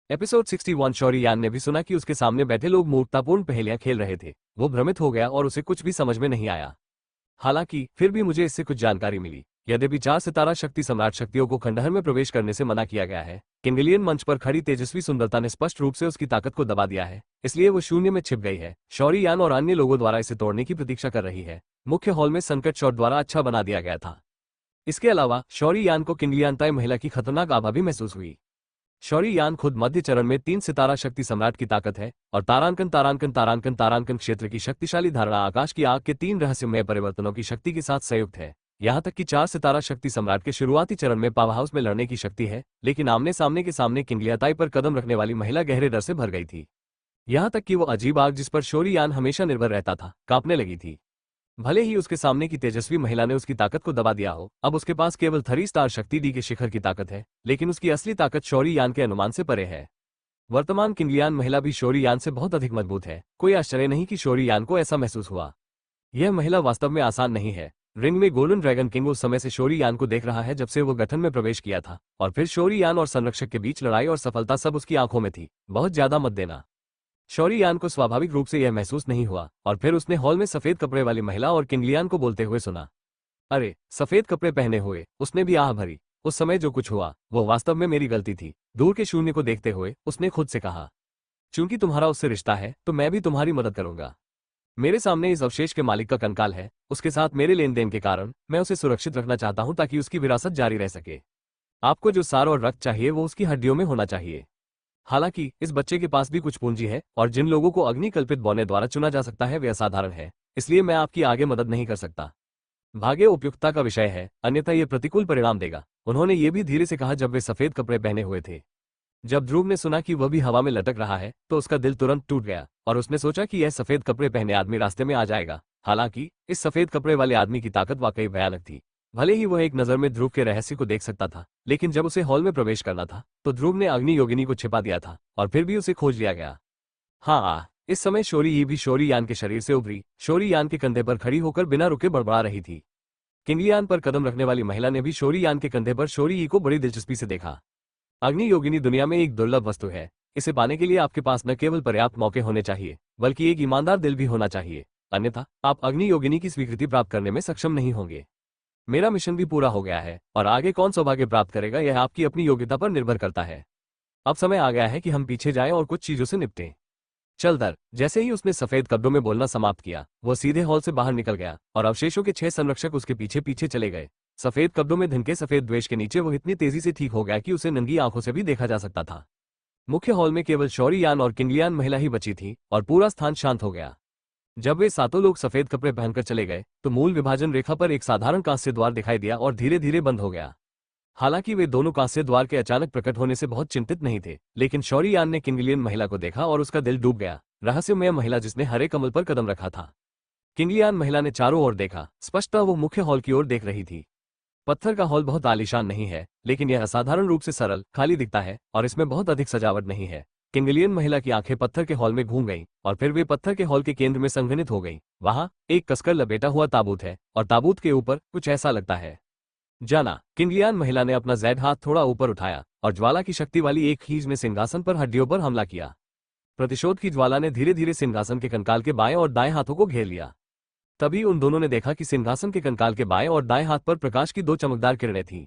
Episode 61। Shauri यान ने भी सुना कि उसके सामने बैठे लोग मूर्खतापूर्ण पहेलियां खेल रहे थे। वो भ्रमित हो गया और उसे कुछ भी समझ में नहीं आया। हालांकि फिर भी मुझे इससे कुछ जानकारी मिली। यद्यपि 4 सितारा शक्ति सम्राट शक्तियों को खंडहर में प्रवेश करने से मना किया गया है, किंगलियन मंच पर खड़ी तेजस्वी सुंदरता ने स्पष्ट रूप से उसकी ताकत को दबा दिया है, इसलिए वो शून्य में छिप गई है। शौरी यान और अन्य लोगों द्वारा इसे तोड़ने की प्रतीक्षा कर रही है। मुख्य हॉल में संकट शॉट द्वारा अच्छा बना दिया गया था। इसके अलावा शौरी यान को किंगलियनताई महिला की खतरनाक आभा भी महसूस हुई। शौरी यान खुद मध्य चरण में 3 सितारा शक्ति सम्राट की ताकत है और तारांकन क्षेत्र की शक्तिशाली धारणा आकाश की आग के 3 रहस्यमय परिवर्तनों की शक्ति के साथ संयुक्त है। यहाँ तक कि 4 सितारा शक्ति सम्राट के शुरुआती चरण में पावर हाउस में लड़ने की शक्ति है, लेकिन आमने सामने के सामने किंगलियनताई पर कदम रखने वाली महिला गहरे डर से भर गई थी। यहाँ तक कि वो अजीब आग जिस पर शौरी यान हमेशा निर्भर रहता था, कांपने लगी थी। भले ही उसके सामने की तेजस्वी महिला ने उसकी ताकत को दबा दिया हो, अब उसके पास केवल 3 स्टार शक्ति डी के शिखर की ताकत है, लेकिन उसकी असली ताकत शौरी यान के अनुमान से परे है। वर्तमान किंगलियन महिला भी शौरी यान से बहुत अधिक मजबूत है। कोई आश्चर्य नहीं कि शौरी यान को ऐसा महसूस हुआ। यह महिला वास्तव में आसान नहीं है। रिंग में गोल्डन ड्रैगन किंग उस समय से शौरी यान को देख रहा है जब से वो गठन में प्रवेश किया था, और फिर शौरी यान और संरक्षक के बीच लड़ाई और सफलता सब उसकी आंखों में थी। बहुत ज्यादा मत देना। शौरी यान को स्वाभाविक रूप से यह महसूस नहीं हुआ, और फिर उसने हॉल में सफेद कपड़े वाली महिला और किंगलियन को बोलते हुए सुना। अरे, सफेद कपड़े पहने हुए, उसने भी आह भरी। उस समय जो कुछ हुआ वो वास्तव में मेरी गलती थी। दूर के शून्य को देखते हुए उसने खुद से कहा, चूंकि तुम्हारा उससे रिश्ता है तो मैं भी तुम्हारी मदद करूंगा। मेरे सामने इस अवशेष के मालिक का कंकाल है। उसके साथ मेरे लेन देन के कारण मैं उसे सुरक्षित रखना चाहता हूं ताकि उसकी विरासत जारी रह सके। आपको जो सार और रक्त चाहिए वो उसकी हड्डियों में होना चाहिए। हालांकि इस बच्चे के पास भी कुछ पूंजी है और जिन लोगों को अग्नि कल्पित बौने द्वारा चुना जा सकता है वे असाधारण है, इसलिए मैं आपकी आगे मदद नहीं कर सकता। भाग्य उपयुक्तता का विषय है, अन्यथा यह प्रतिकूल परिणाम देगा। उन्होंने ये भी धीरे से कहा जब वे सफेद कपड़े पहने हुए थे। जब ध्रुव ने सुना कि वह भी हवा में लटक रहा है तो उसका दिल तुरंत टूट गया और उसने सोचा कि यह सफेद कपड़े पहने आदमी रास्ते में आ जाएगा। हालांकि इस सफेद कपड़े वाले आदमी की ताकत वाकई भयानक थी। भले ही वह एक नजर में ध्रुव के रहस्य को देख सकता था, लेकिन जब उसे हॉल में प्रवेश करना था तो ध्रुव ने अग्नि योगिनी को छिपा दिया था और फिर भी उसे खोज लिया गया। हाँ, इस समय शौरी ये भी शौरी यान के शरीर से उभरी। शौरी यान के कंधे पर खड़ी होकर बिना रुके बड़बड़ा रही थी। किंगलियन पर कदम रखने वाली महिला ने भी शौरी यान के कंधे पर शौरी को बड़ी दिलचस्पी से देखा। अग्नि योगिनी दुनिया में एक दुर्लभ वस्तु है। इसे पाने के लिए आपके पास न केवल पर्याप्त मौके होने चाहिए बल्कि एक ईमानदार दिल भी होना चाहिए, अन्यथा आप अग्नि योगिनी की स्वीकृति प्राप्त करने में सक्षम नहीं होंगे। मेरा मिशन भी पूरा हो गया है और आगे कौन सौभाग्य प्राप्त करेगा यह आपकी अपनी योग्यता पर निर्भर करता है। अब समय आ गया है कि हम पीछे जाएं और कुछ चीजों से निपटें। चल दर। जैसे ही उसने सफेद कपड़ों में बोलना समाप्त किया वो सीधे हॉल से बाहर निकल गया और अवशेषों के 6 संरक्षक उसके पीछे पीछे चले गए। सफेद कपड़ों में ढंके सफेद द्वेष के नीचे वो इतनी तेजी से ठीक हो गया कि उसे नंगी आंखों से भी देखा जा सकता था। मुख्य हॉल में केवल शौरी यान और किंगलियन महिला ही बची थी और पूरा स्थान शांत हो गया। जब वे सातों लोग सफेद कपड़े पहनकर चले गए तो मूल विभाजन रेखा पर एक साधारण कांस्य द्वार दिखाई दिया और धीरे धीरे बंद हो गया। हालांकि वे दोनों कांस्य द्वार के अचानक प्रकट होने से बहुत चिंतित नहीं थे, लेकिन शौरी यान ने किंगलियन महिला को देखा और उसका दिल डूब गया। रहस्यमय महिला जिसने हरे कमल पर कदम रखा था। किंगलियन महिला ने चारों ओर देखा। स्पष्टतः वो मुख्य हॉल की ओर देख रही थी। पत्थर का हॉल बहुत आलीशान नहीं है, लेकिन यह असाधारण रूप से सरल खाली दिखता है और इसमें बहुत अधिक सजावट नहीं है। किंगलियन महिला की आंखें पत्थर के हॉल में घूम गईं और फिर वे पत्थर के हॉल के केंद्र में संघनित हो गईं। वहां एक कसकर लपेटा हुआ ताबूत है और ताबूत के ऊपर कुछ ऐसा लगता है जाना। किंगलियन महिला ने अपना ज़ैड हाथ थोड़ा ऊपर उठाया और ज्वाला की शक्ति वाली एक खींच ने सिंहासन पर हड्डियों पर हमला किया। प्रतिशोध की ज्वाला ने धीरे धीरे सिंहासन के कंकाल के बाएं और दाएं हाथों को घेर लिया। तभी उन दोनों ने देखा कि सिंहासन के कंकाल के बाएं और दाएं हाथ पर प्रकाश की 2 चमकदार किरणें थीं।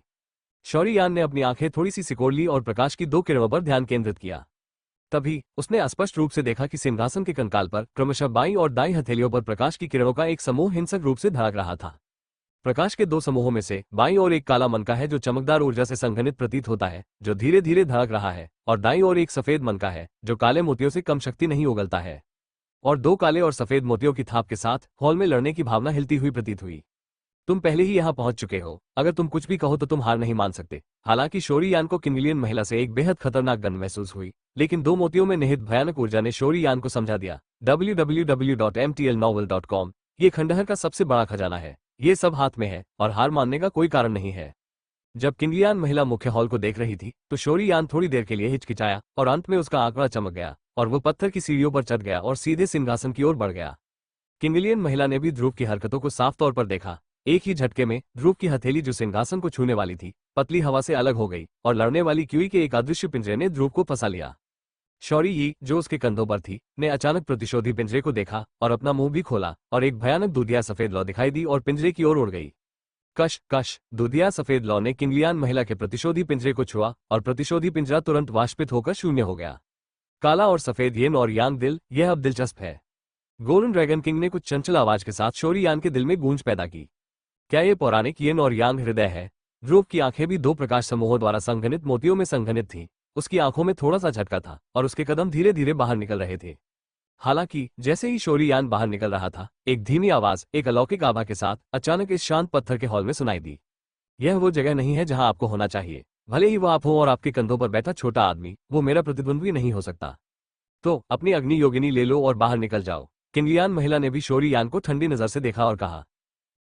शौरी यान ने अपनी आंखें थोड़ी सी सिकोड़ ली और प्रकाश की 2 किरणों पर ध्यान केंद्रित किया। तभी उसने स्पष्ट रूप से देखा कि सिंहासन के कंकाल पर क्रमशः बाईं और दाईं हथेलियों पर प्रकाश की किरणों का एक समूह हिंसक रूप से धड़क रहा था। प्रकाश के 2 समूहों में से बाईं ओर एक काला मन का है जो चमकदार ऊर्जा से संघनित प्रतीत होता है, जो धीरे धीरे धड़क रहा है, और दाईं ओर एक सफेद मन का है जो काले मोतियों से कम शक्ति नहीं उगलता है। और 2 काले और सफेद मोतियों की थाप के साथ हॉल में लड़ने की भावना हिलती हुई प्रतीत हुई। तुम पहले ही यहाँ पहुंच चुके हो। अगर तुम कुछ भी कहो तो तुम हार नहीं मान सकते। हालांकि शौरी यान को किंगलियन महिला से एक बेहद खतरनाक गंध महसूस हुई, लेकिन 2 मोतियों में निहित भयानक ऊर्जा ने शौरी यान को समझा दिया। www.mtlnovel.com। ये खंडहर का सबसे बड़ा खजाना है। ये सब हाथ में है और हार मानने का कोई कारण नहीं है। जब किंगलियन महिला मुख्य हॉल को देख रही थी तो शौरी यान थोड़ी देर के लिए हिचकिचाया और अंत में उसका आंकड़ा चमक गया और वो पत्थर की सीढ़ियों पर चढ़ गया और सीधे सिंहासन की ओर बढ़ गया। किंगलियन महिला ने भी ध्रुव की हरकतों को साफ तौर पर देखा। एक ही झटके में ध्रुव की हथेली जो सिंहासन को छूने वाली थी पतली हवा से अलग हो गई और लड़ने वाली क्यूई के एक अदृश्य पिंजरे ने ध्रुव को फंसा लिया। शौरी यी, जो उसके कंधों पर थी, ने अचानक प्रतिशोधी पिंजरे को देखा और अपना मुंह भी खोला और एक भयानक दूधिया सफेद लौ दिखाई दी और पिंजरे की ओर उड़ गई। कश कश, दूधिया सफेद लौ ने किंगलियान महिला के प्रतिशोधी पिंजरे को छुआ और प्रतिशोधी पिंजरा तुरंत वाष्पित होकर शून्य हो गया। काला और सफेद येन और यांग दिल, यह अब दिलचस्प है। गोल्डन ड्रैगन किंग ने कुछ चंचल आवाज के साथ शौरी यान के दिल में गूंज पैदा की। क्या ये पौराणिक येन और यांग हृदय है? ध्रुव की आंखें भी दो प्रकाश समूहों द्वारा संघनित मोतियों में संघनित थीं। उसकी आंखों में थोड़ा सा झटका था और उसके कदम धीरे धीरे बाहर निकल रहे थे। हालांकि जैसे ही शौरी यान बाहर निकल रहा था, एक धीमी आवाज एक अलौकिक आभा के साथ अचानक इस शांत पत्थर के हॉल में सुनाई दी। यह वो जगह नहीं है जहां आपको होना चाहिए। भले ही वो आप हो और आपके कंधों पर बैठा छोटा आदमी, वो मेरा प्रतिद्वंद्वी नहीं हो सकता। तो अपनी अग्नि योगिनी ले लो और बाहर निकल जाओ। किंगलियान महिला ने भी शौरी यान को ठंडी नजर से देखा और कहा।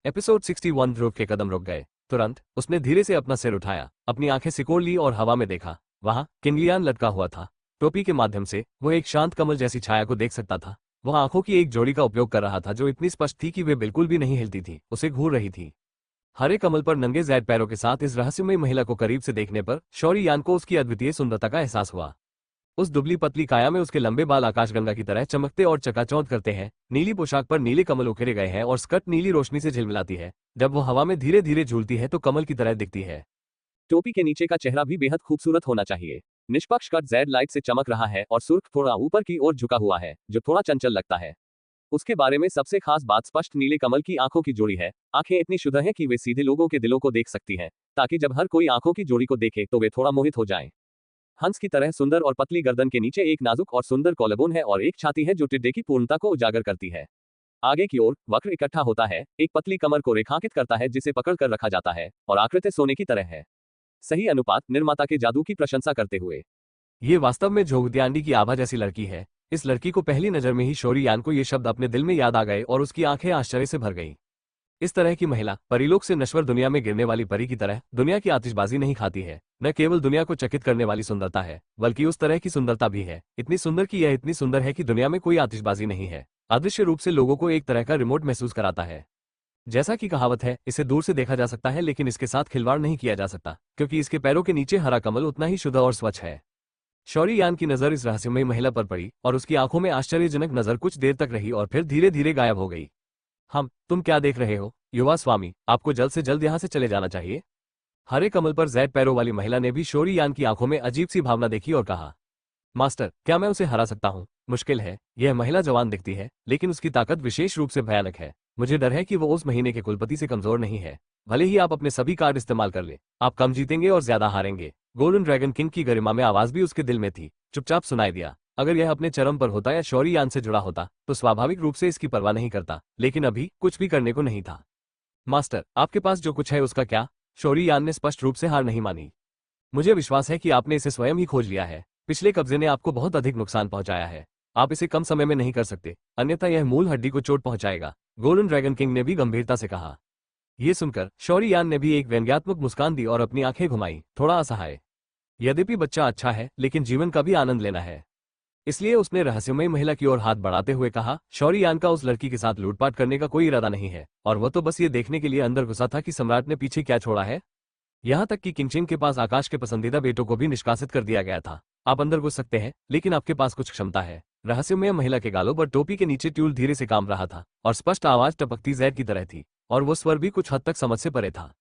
एपिसोड 61। ध्रुव के कदम रुक गए। तुरंत उसने धीरे से अपना सिर उठाया, अपनी आंखें सिकोड़ ली और हवा में देखा। वहां किंगलियान लटका हुआ था। टोपी के माध्यम से वो एक शांत कमल जैसी छाया को देख सकता था। वह आंखों की एक जोड़ी का उपयोग कर रहा था जो इतनी स्पष्ट थी कि वे बिल्कुल भी नहीं हिलती थी, उसे घूर रही थी। हरे कमल पर नंगे जैड पैरों के साथ इस रहस्यमयी महिला को करीब से देखने पर शौरी यान को उसकी अद्वितीय सुंदरता का एहसास हुआ। उस दुबली पतली काया में उसके लंबे बाल आकाशगंगा की तरह चमकते और चकाचौंध करते हैं। नीली पोशाक पर नीले कमल उकेरे गए हैं और स्कर्ट नीली रोशनी से झिलमिलाती है। जब वो हवा में धीरे धीरे झूलती है तो कमल की तरह दिखती है। टोपी के नीचे का चेहरा भी बेहद खूबसूरत होना चाहिए। निष्पक्ष कट जेड लाइट से चमक रहा है और सुर्ख थोड़ा ऊपर की ओर झुका हुआ है, जो थोड़ा चंचल लगता है। उसके बारे में सबसे खास बात स्पष्ट नीले कमल की आंखों की जोड़ी है। आंखें इतनी शुद्ध हैं कि वे सीधे लोगों के दिलों को देख सकती हैं, ताकि जब हर कोई आंखों की जोड़ी को देखे तो वे थोड़ा मोहित हो जाएं। हंस की तरह सुंदर और पतली गर्दन के नीचे एक नाजुक और सुंदर कॉलरबोन है और एक छाती है जो टिड्डे की पूर्णता को उजागर करती है। आगे की ओर वक्र इकट्ठा होता है, एक पतली कमर को रेखांकित करता है जिसे पकड़ कर रखा जाता है और आकृति सोने की तरह है। सही अनुपात, निर्माता के जादू की प्रशंसा करते हुए। ये वास्तव में जोगद्यांडी की आभा जैसी लड़की है। इस लड़की को पहली नजर में ही शौरी यान को ये शब्द अपने दिल में याद आ गए और उसकी आंखें आश्चर्य से भर गईं। इस तरह की महिला परीलोक से नश्वर दुनिया में गिरने वाली परी की तरह दुनिया की आतिशबाजी नहीं खाती है। न केवल दुनिया को चकित करने वाली सुंदरता है, बल्कि उस तरह की सुंदरता भी है, इतनी सुंदर कि यह इतनी सुंदर है कि दुनिया में कोई आतिशबाजी नहीं है। अदृश्य रूप से लोगों को एक तरह का रिमोट महसूस कराता है। जैसा कि कहावत है, इसे दूर से देखा जा सकता है लेकिन इसके साथ खिलवाड़ नहीं किया जा सकता, क्योंकि इसके पैरों के नीचे हरा कमल उतना ही शुद्ध और स्वच्छ है। शौरी यान की नजर इस रहस्यमयी महिला पर पड़ी और उसकी आंखों में आश्चर्यजनक नजर कुछ देर तक रही और फिर धीरे धीरे गायब हो गई। तुम क्या देख रहे हो युवा स्वामी? आपको जल्द से जल्द यहाँ से चले जाना चाहिए। हरे कमल पर जैड पैरों वाली महिला ने भी शौरी यान की आंखों में अजीब सी भावना देखी और कहा, मास्टर, क्या मैं उसे हरा सकता हूँ? मुश्किल है। यह महिला जवान दिखती है, लेकिन उसकी ताकत विशेष रूप से भयानक है। मुझे डर है कि वो उस महीने के कुलपति से कमजोर नहीं है। भले ही आप अपने सभी कार्ड इस्तेमाल कर ले, आप कम जीतेंगे और ज्यादा हारेंगे। गोल्डन ड्रैगन किंग की गरिमा में आवाज भी उसके दिल में थी, चुपचाप सुनाई दिया। अगर यह अपने चरम पर होता या शौरी यान से जुड़ा होता तो स्वाभाविक रूप से इसकी परवाह नहीं करता, लेकिन अभी कुछ भी करने को नहीं था। मास्टर, आपके पास जो कुछ है उसका क्या? शौरी यान ने स्पष्ट रूप से हार नहीं मानी। मुझे विश्वास है कि आपने इसे स्वयं ही खोज लिया है। पिछले कब्जे ने आपको बहुत अधिक नुकसान पहुंचाया है। आप इसे कम समय में नहीं कर सकते, अन्यथा यह मूल हड्डी को चोट पहुंचाएगा। गोल्डन ड्रैगन किंग ने भी गंभीरता से कहा। यह सुनकर शौरी यान ने भी एक व्यंग्यात्मक मुस्कान दी और अपनी आंखें घुमाई, थोड़ा असहाय। यद्यपि बच्चा अच्छा है, लेकिन जीवन का भी आनंद लेना है। इसलिए उसने रहस्यमयी महिला की ओर हाथ बढ़ाते हुए कहा, शौरी यान का उस लड़की के साथ लूटपाट करने का कोई इरादा नहीं है, और वह तो बस ये देखने के लिए अंदर घुसा था कि सम्राट ने पीछे क्या छोड़ा है। यहाँ तक कि किंगचिन के पास आकाश के पसंदीदा बेटों को भी निष्कासित कर दिया गया था। आप अंदर घुस सकते हैं, लेकिन आपके पास कुछ क्षमता है। रहस्यमय महिला के गालों पर टोपी के नीचे ट्यूल धीरे से काम रहा था और स्पष्ट आवाज टपकती जैद की तरह थी, और वो स्वर भी कुछ हद तक समझ से परे था।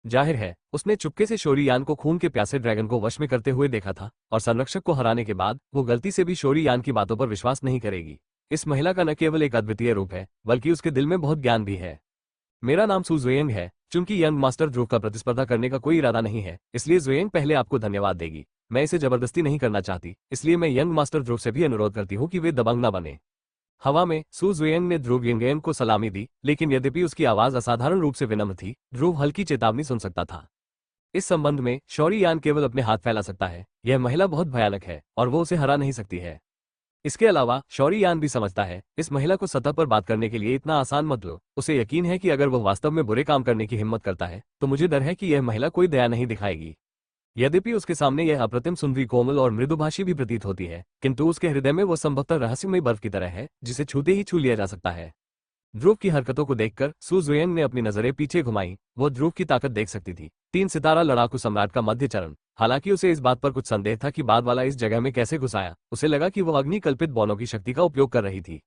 जाहिर है उसने चुपके से शौरी यान को खून के प्यासे ड्रैगन को वश में करते हुए देखा था, और संरक्षक को हराने के बाद वो गलती से भी शौरी यान की बातों पर विश्वास नहीं करेगी। इस महिला का न केवल एक अद्वितीय रूप है, बल्कि उसके दिल में बहुत ज्ञान भी है। मेरा नाम सू जुएंग है। चूंकि यंग मास्टर ध्रुव का प्रतिस्पर्धा करने का कोई इरादा नहीं है, इसलिए जुएंग पहले आपको धन्यवाद देगी। मैं इसे जबरदस्ती नहीं करना चाहती, इसलिए मैं यंग मास्टर ध्रुव से भी अनुरोध करती हूँ कि वे दबंग न बने। हवा में सू जुएंग ने ध्रुव यंगेन को सलामी दी, लेकिन यद्यपि उसकी आवाज असाधारण रूप से विनम्र थी, ध्रुव हल्की चेतावनी सुन सकता था। इस संबंध में शौरी यान केवल अपने हाथ फैला सकता है। यह महिला बहुत भयानक है और वो उसे हरा नहीं सकती है। इसके अलावा शौरी यान भी समझता है, इस महिला को सतह पर बात करने के लिए इतना आसान मत लो। उसे यकीन है कि अगर वह वास्तव में बुरे काम करने की हिम्मत करता है तो मुझे डर है कि यह महिला कोई दया नहीं दिखाएगी। यद्यपि उसके सामने यह अप्रतिम सुंदरी कोमल और मृदुभाषी भी प्रतीत होती है, किंतु उसके हृदय में वो संभवतः रहस्यमय बर्फ की तरह है जिसे छूते ही छू लिया जा सकता है। ध्रुव की हरकतों को देखकर सू जुएंग ने अपनी नजरें पीछे घुमाई। वो ध्रुव की ताकत देख सकती थी, 3 सितारा लड़ाकू सम्राट का मध्य चरण। हालांकि उसे इस बात पर कुछ संदेह था कि बाद वाला इस जगह में कैसे घुस आया। उसे लगा कि वह अग्नि कल्पित बॉलों की शक्ति का उपयोग कर रही थी,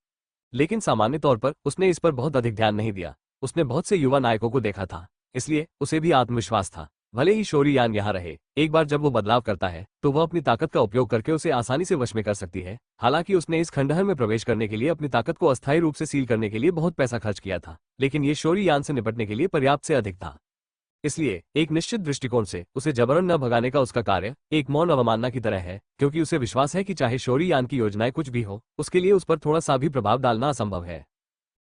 लेकिन सामान्य तौर पर उसने इस पर बहुत अधिक ध्यान नहीं दिया। उसने बहुत से युवा नायकों को देखा था, इसलिए उसे भी आत्मविश्वास था। भले ही शोरी यान यहाँ रहे, एक बार जब वो बदलाव करता है तो वह अपनी ताकत का उपयोग करके उसे आसानी से वश में कर सकती है। हालांकि उसने इस खंडहर में प्रवेश करने के लिए अपनी ताकत को अस्थायी रूप से सील करने के लिए बहुत पैसा खर्च किया था, लेकिन ये शोरी यान से निपटने के लिए पर्याप्त से अधिक था। इसलिए एक निश्चित दृष्टिकोण से उसे जबरन न भगाने का उसका कार्य एक मौन अवमानना की तरह है, क्योंकि उसे विश्वास है कि चाहे शोरी यान की योजनाएं कुछ भी हो, उसके लिए उस पर थोड़ा सा भी प्रभाव डालना असंभव है।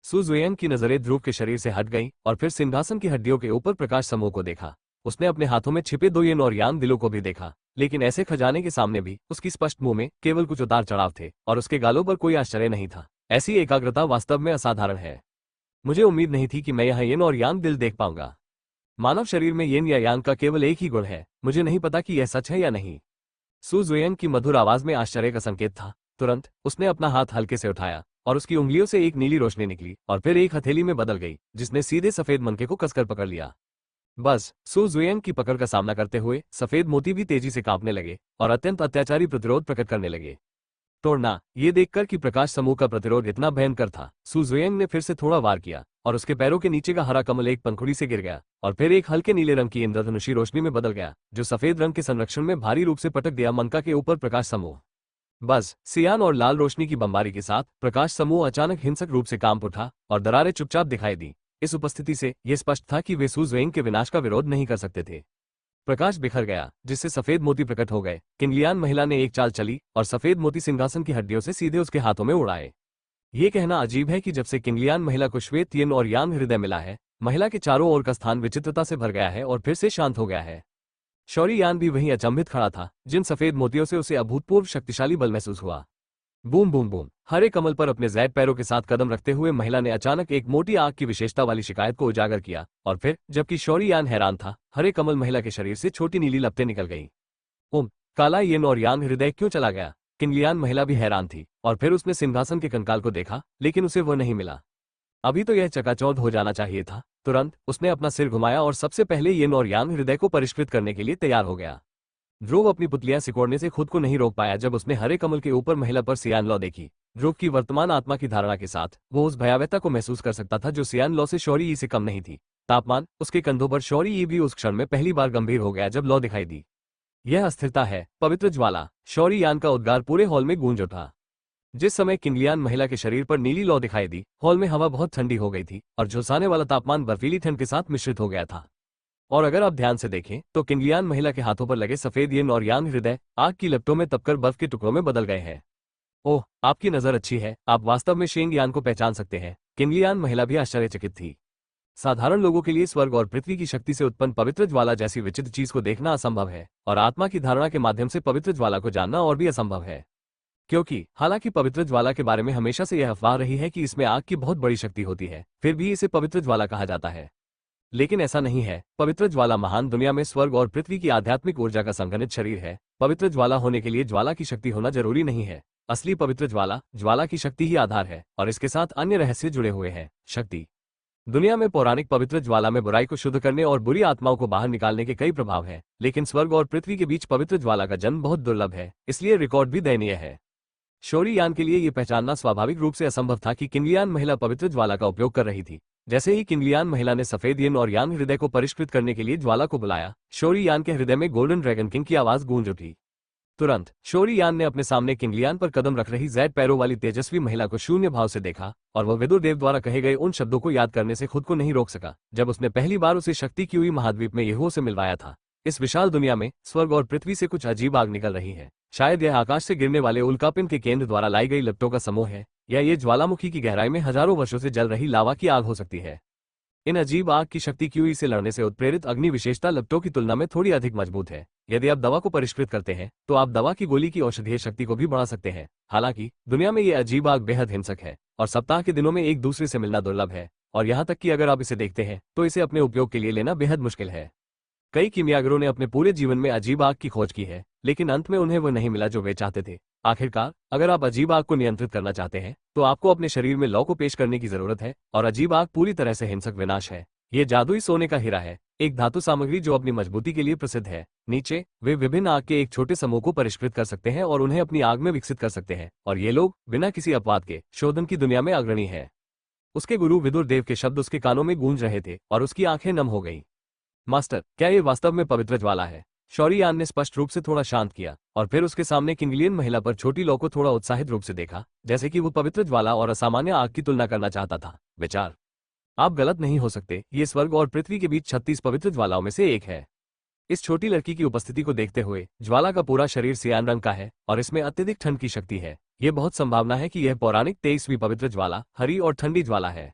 सु जुएंग की नजरें ध्रुव के शरीर से हट गईं और फिर सिंहासन की हड्डियों के ऊपर प्रकाश समूह को देखा। उसने अपने हाथों में छिपे 2 येन और यान दिलों को भी देखा, लेकिन ऐसे खजाने के सामने भी उसकी स्पष्ट मुंह में केवल कुछ उतार चढ़ाव थे और उसके गालों पर कोई आश्चर्य नहीं था। ऐसी एकाग्रता वास्तव में असाधारण है। मुझे उम्मीद नहीं थी कि मैं यहाँ येन और यान दिल देख पाऊंगा। मानव शरीर में येन या यान का केवल एक ही गुण है। मुझे नहीं पता कि यह सच है या नहीं। सु जुएंग की मधुर आवाज में आश्चर्य का संकेत था। तुरंत उसने अपना हाथ हल्के से उठाया और उसकी उंगलियों से एक नीली रोशनी निकली और फिर एक हथेली में बदल गई, जिसने सीधे सफेद मनके को कसकर पकड़ लिया। बस सु जुएंग की पकड़ का सामना करते हुए सफेद मोती भी तेजी से कांपने लगे और अत्यंत अत्याचारी प्रतिरोध प्रकट करने लगे। तोड़ना। ये देखकर कि प्रकाश समूह का प्रतिरोध इतना भयंकर था, सु जुएंग ने फिर से थोड़ा वार किया और उसके पैरों के नीचे का हरा कमल एक पंखुड़ी से गिर गया और फिर एक हल्के नीले रंग की इंद्रधनुषी रोशनी में बदल गया, जो सफेद रंग के संरक्षण में भारी रूप से पटक दिया मनका के ऊपर प्रकाश समूह। बस सियान और लाल रोशनी की बमबारी के साथ प्रकाश समूह अचानक हिंसक रूप से कांप उठा और दरारें चुपचाप दिखाई दी। इस उपस्थिति से यह स्पष्ट था कि वे सु जुएंग के विनाश का विरोध नहीं कर सकते थे। प्रकाश बिखर गया, जिससे सफेद मोती प्रकट हो गए। किंगलियान महिला ने एक चाल चली और सफेद मोती सिंहासन की हड्डियों से सीधे उसके हाथों में उड़ाए। ये कहना अजीब है कि जब से किंगलियान महिला को श्वेत येन और यान हृदय मिला है, महिला के चारों ओर का स्थान विचित्रता से भर गया है और फिर से शांत हो गया है। शौरी यान भी वहीं अचंभित खड़ा था, जिन सफेद मोतियों से उसे अभूतपूर्व शक्तिशाली बल महसूस हुआ। Boom boom boom. हरे कमल पर अपने जैद पैरों के साथ कदम रखते हुए महिला ने अचानक एक मोटी आग की विशेषता वाली शिकायत को उजागर किया और फिर जबकि शौरी यान हैरान था, हरे कमल महिला के शरीर से छोटी नीली लपटें निकल गईं। काला येन और यान हृदय क्यों चला गया? किंगलियान महिला भी हैरान थी और फिर उसने सिंहासन के कंकाल को देखा, लेकिन उसे वो नहीं मिला। अभी तो यह चकाचौंध हो जाना चाहिए था। तुरंत उसने अपना सिर घुमाया और सबसे पहले येन और यान हृदय को परिष्कृत करने के लिए तैयार हो गया। ध्रुव अपनी पुतलियां सिकोड़ने से खुद को नहीं रोक पाया जब उसने हरे कमल के ऊपर महिला पर सियान लॉ देखी। ध्रुव की वर्तमान आत्मा की धारणा के साथ वो उस भयावहता को महसूस कर सकता था जो सियान लॉ से शौरी ई से कम नहीं थी। तापमान उसके कंधों पर शौरी ई भी उस क्षण में पहली बार गंभीर हो गया जब लॉ दिखाई दी। यह अस्थिरता है, पवित्र ज्वाला। शौरी यान का उद्गार पूरे हॉल में गूंज उठा। जिस समय किंगलियान महिला के शरीर पर नीली लौ दिखाई दी, हॉल में हवा बहुत ठंडी हो गई थी और झुलसाने वाला तापमान बर्फीली ठंड के साथ मिश्रित हो गया था। और अगर आप ध्यान से देखें तो किंगलियान महिला के हाथों पर लगे सफेद येन और यान हृदय आग की लपटों में तपकर बर्फ के टुकड़ों में बदल गए हैं। ओह, आपकी नजर अच्छी है, आप वास्तव में शेंग यान को पहचान सकते हैं। किंगलियान महिला भी आश्चर्यचकित थी। साधारण लोगों के लिए स्वर्ग और पृथ्वी की शक्ति से उत्पन्न पवित्र ज्वाला जैसी विचित्र चीज को देखना असंभव है, और आत्मा की धारणा के माध्यम से पवित्र ज्वाला को जानना और भी असंभव है। क्योंकि हालांकि पवित्र ज्वाला के बारे में हमेशा से यह अफवाह रही है कि इसमें आग की बहुत बड़ी शक्ति होती है, फिर भी इसे पवित्र ज्वाला कहा जाता है। लेकिन ऐसा नहीं है। पवित्र ज्वाला महान दुनिया में स्वर्ग और पृथ्वी की आध्यात्मिक ऊर्जा का संघनित शरीर है। पवित्र ज्वाला होने के लिए ज्वाला की शक्ति होना जरूरी नहीं है। असली पवित्र ज्वाला ज्वाला की शक्ति ही आधार है और इसके साथ अन्य रहस्य जुड़े हुए हैं। शक्ति। दुनिया में पौराणिक पवित्र ज्वाला में बुराई को शुद्ध करने और बुरी आत्माओं को बाहर निकालने के कई प्रभाव हैं, लेकिन स्वर्ग और पृथ्वी के बीच पवित्र ज्वाला का जन्म बहुत दुर्लभ है, इसलिए रिकॉर्ड भी दयनीय है। शौरी यान के लिए यह पहचानना स्वाभाविक रूप से असंभव था कि किंगलियान महिला पवित्र ज्वाला का उपयोग कर रही थी। जैसे ही किंगलियान महिला ने सफेद येन और यान हृदय को परिष्कृत करने के लिए ज्वाला को बुलाया, शौरी यान के हृदय में गोल्डन ड्रैगन किंग की आवाज गूंज उठी। तुरंत शौरी यान ने अपने सामने किंगलियान पर कदम रख रही जैड पैरों वाली तेजस्वी महिला को शून्य भाव से देखा, और वह विदुर देव द्वारा कहे गए उन शब्दों को याद करने से खुद को नहीं रोक सका जब उसने पहली बार उसे शक्ति की हुई महाद्वीप में यहोवा से मिलवाया था। इस विशाल दुनिया में स्वर्ग और पृथ्वी से कुछ अजीब आग निकल रही है। शायद यह आकाश से गिरने वाले उल्कापिंड के केंद्र द्वारा लाई गई लपटों का समूह है, या ये ज्वालामुखी की गहराई में हजारों वर्षों से जल रही लावा की आग हो सकती है। इन अजीब आग की शक्ति क्यूई से लड़ने से उत्प्रेरित अग्नि विशेषता लपटों की तुलना में थोड़ी अधिक मजबूत है। यदि आप दवा को परिष्कृत करते हैं तो आप दवा की गोली की औषधीय शक्ति को भी बढ़ा सकते हैं। हालांकि दुनिया में ये अजीब आग बेहद हिंसक है और सप्ताह के दिनों में एक दूसरे से मिलना दुर्लभ है, और यहाँ तक कि अगर आप इसे देखते हैं तो इसे अपने उपयोग के लिए लेना बेहद मुश्किल है। कई कीमियागरों ने अपने पूरे जीवन में अजीब आग की खोज की है, लेकिन अंत में उन्हें वो नहीं मिला जो वे चाहते थे। आखिरकार अगर आप अजीब आग को नियंत्रित करना चाहते हैं तो आपको अपने शरीर में लौ को पेश करने की जरूरत है, और अजीब आग पूरी तरह से हिंसक विनाश है। ये जादुई सोने का हीरा है, एक धातु सामग्री जो अपनी मजबूती के लिए प्रसिद्ध है। नीचे वे विभिन्न आग के एक छोटे समूह को परिष्कृत कर सकते हैं और उन्हें अपनी आग में विकसित कर सकते हैं, और ये लोग बिना किसी अपवाद के शोधन की दुनिया में अग्रणी है। उसके गुरु विदुर देव के शब्द उसके कानों में गूंज रहे थे और उसकी आंखें नम हो गईं। मास्टर, क्या ये वास्तव में पवित्र ज्वाला है? शौरियान ने स्पष्ट रूप से थोड़ा शांत किया और फिर उसके सामने किंगलियन महिला पर छोटी लौ को थोड़ा उत्साहित रूप से देखा, जैसे कि वो पवित्र ज्वाला और असामान्य आग की तुलना करना चाहता था। विचार, आप गलत नहीं हो सकते, ये स्वर्ग और पृथ्वी के बीच 36 पवित्र ज्वालाओं में से एक है। इस छोटी लड़की की उपस्थिति को देखते हुए ज्वाला का पूरा शरीर सियान रंग का है और इसमें अत्यधिक ठंड की शक्ति है। यह बहुत संभावना है कि यह पौराणिक 23वीं पवित्र ज्वाला हरी और ठंडी ज्वाला है।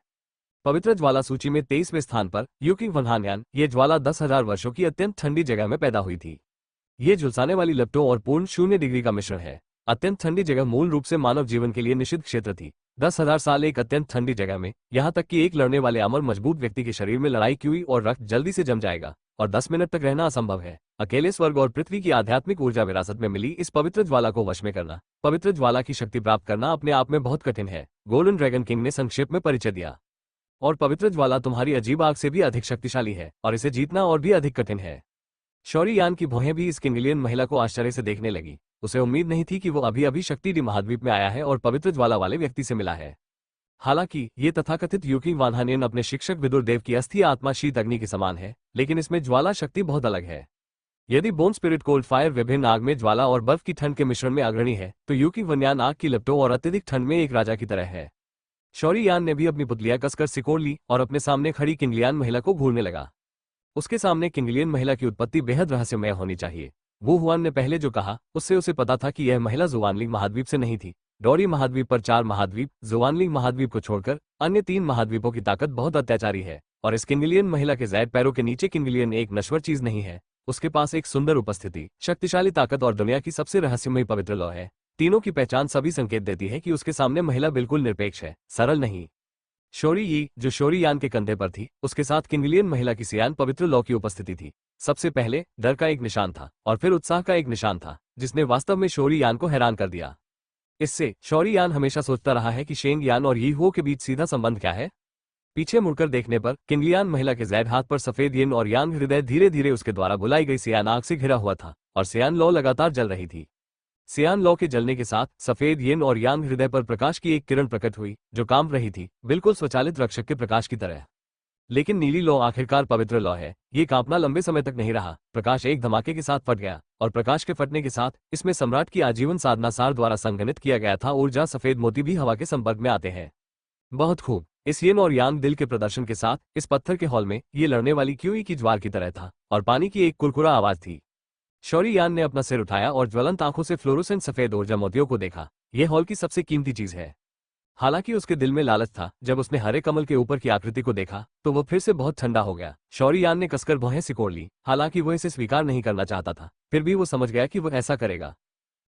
पवित्र ज्वाला सूची में 23वें स्थान पर यूकिंग वनहानयान। ये ज्वाला 10,000 वर्षों की अत्यंत ठंडी जगह में पैदा हुई थी। ये झुलसाने वाली लपटों और पूर्ण 0 डिग्री का मिश्रण है। अत्यंत ठंडी जगह मूल रूप से मानव जीवन के लिए निषिद्ध क्षेत्र थी। 10,000 साल एक अत्यंत ठंडी जगह में, यहाँ तक कि एक लड़ने वाले अमर मजबूत व्यक्ति के शरीर में लड़ाई क्यूई और रक्त जल्दी से जम जाएगा और 10 मिनट तक रहना असंभव है। अकेले स्वर्ग और पृथ्वी की आध्यात्मिक ऊर्जा विरासत में मिली इस पवित्र ज्वाला को वश में करना, पवित्र ज्वाला की शक्ति प्राप्त करना अपने आप में बहुत कठिन है, गोल्डन ड्रैगन किंग ने संक्षेप में परिचय दिया। और पवित्र ज्वाला तुम्हारी अजीब आग से भी अधिक शक्तिशाली है और इसे जीतना और भी अधिक कठिन है। शौरियान की भौहें भी इस किंगलियन महिला को आश्चर्य से देखने लगी। उसे उम्मीद नहीं थी कि वो अभी अभी शक्ति डी महाद्वीप में आया है और पवित्र ज्वाला वाले व्यक्ति से मिला है। हालांकि ये तथाकथित यूकिंग वानहानियन अपने शिक्षक विदुर देव की अस्थि आत्मा शीत अग्नि के समान है, लेकिन इसमें ज्वाला शक्ति बहुत अलग है। यदि बोन स्पिरिट कोल्ड फायर विभिन्न आग में ज्वाला और बर्फ की ठंड के मिश्रण में अग्रणी है, तो यूकिंग वन्यान आग की लपटों और अत्यधिक ठंड में एक राजा की तरह है। शौरियान ने भी अपनी पुतलियां कसकर सिकोड़ ली और अपने सामने खड़ी किंगलियन महिला को घूरने लगा। उसके सामने किंगलियन महिला की उत्पत्ति बेहद रहस्यमय होनी चाहिए। वू हुआन ने पहले जो कहा उससे उसे पता था कि यह महिला जुवानलिंग महाद्वीप से नहीं थी। डोरी महाद्वीप पर 4 महाद्वीप, जुवानलिंग महाद्वीप को छोड़कर अन्य 3 महाद्वीपों की ताकत बहुत अत्याचारी है, और इस किंगलियन महिला के जैद पैरों के नीचे किंगलियन एक नश्वर चीज नहीं है। उसके पास एक सुंदर उपस्थिति, शक्तिशाली ताकत और दुनिया की सबसे रहस्यमयी पवित्र लौ है। तीनों की पहचान सभी संकेत देती है कि उसके सामने महिला बिल्कुल निरपेक्ष है, सरल नहीं। शोरी यी, जो शोरियान के कंधे पर थी, उसके साथ किंगलियन महिला की सियान पवित्र लौ की उपस्थिति थी। सबसे पहले डर का एक निशान था और फिर उत्साह का एक निशान था, जिसने वास्तव में शोरियान को हैरान कर दिया। इससे शौरियान हमेशा सोचता रहा है कि शेंग यान और यी हुओ के बीच सीधा संबंध क्या है। पीछे मुड़कर देखने पर किंगलियान महिला के जैद हाथ पर सफेद यिन और यांग हृदय धीरे धीरे उसके द्वारा बुलाई गई सियान आग से घिरा हुआ था और सियान लौ लगातार जल रही थी। सियान लौ के जलने के साथ सफेद यिन और यांग हृदय पर प्रकाश की एक किरण प्रकट हुई जो कांप रही थी, बिल्कुल स्वचालित रक्षक के प्रकाश की तरह। लेकिन नीली लौ आखिरकार पवित्र लौ है। ये कांपना लंबे समय तक नहीं रहा। प्रकाश एक धमाके के साथ फट गया और प्रकाश के फटने के साथ इसमें सम्राट की आजीवन साधना सार द्वारा संगठित किया गया था। ऊर्जा सफेद मोती भी हवा के संपर्क में आते हैं। बहुत खूब। इस यिन और यांग दिल के प्रदर्शन के साथ इस पत्थर के हॉल में ये लड़ने वाली क्यूई की ज्वार की तरह था और पानी की एक कुरकुरा आवाज थी। शौरियान ने अपना सिर उठाया और ज्वलंत आंखों से फ्लोरोसेंट सफेद ऊर्जा मोतियों को देखा। यह हॉल की सबसे कीमती चीज है। हालांकि उसके दिल में लालच था। जब उसने हरे कमल के ऊपर की आकृति को देखा तो वह फिर से बहुत ठंडा हो गया। शौरियान ने कसकर भौहें सिकोड़ ली। हालांकि वह इसे स्वीकार नहीं करना चाहता था, फिर भी वो समझ गया कि वह ऐसा करेगा।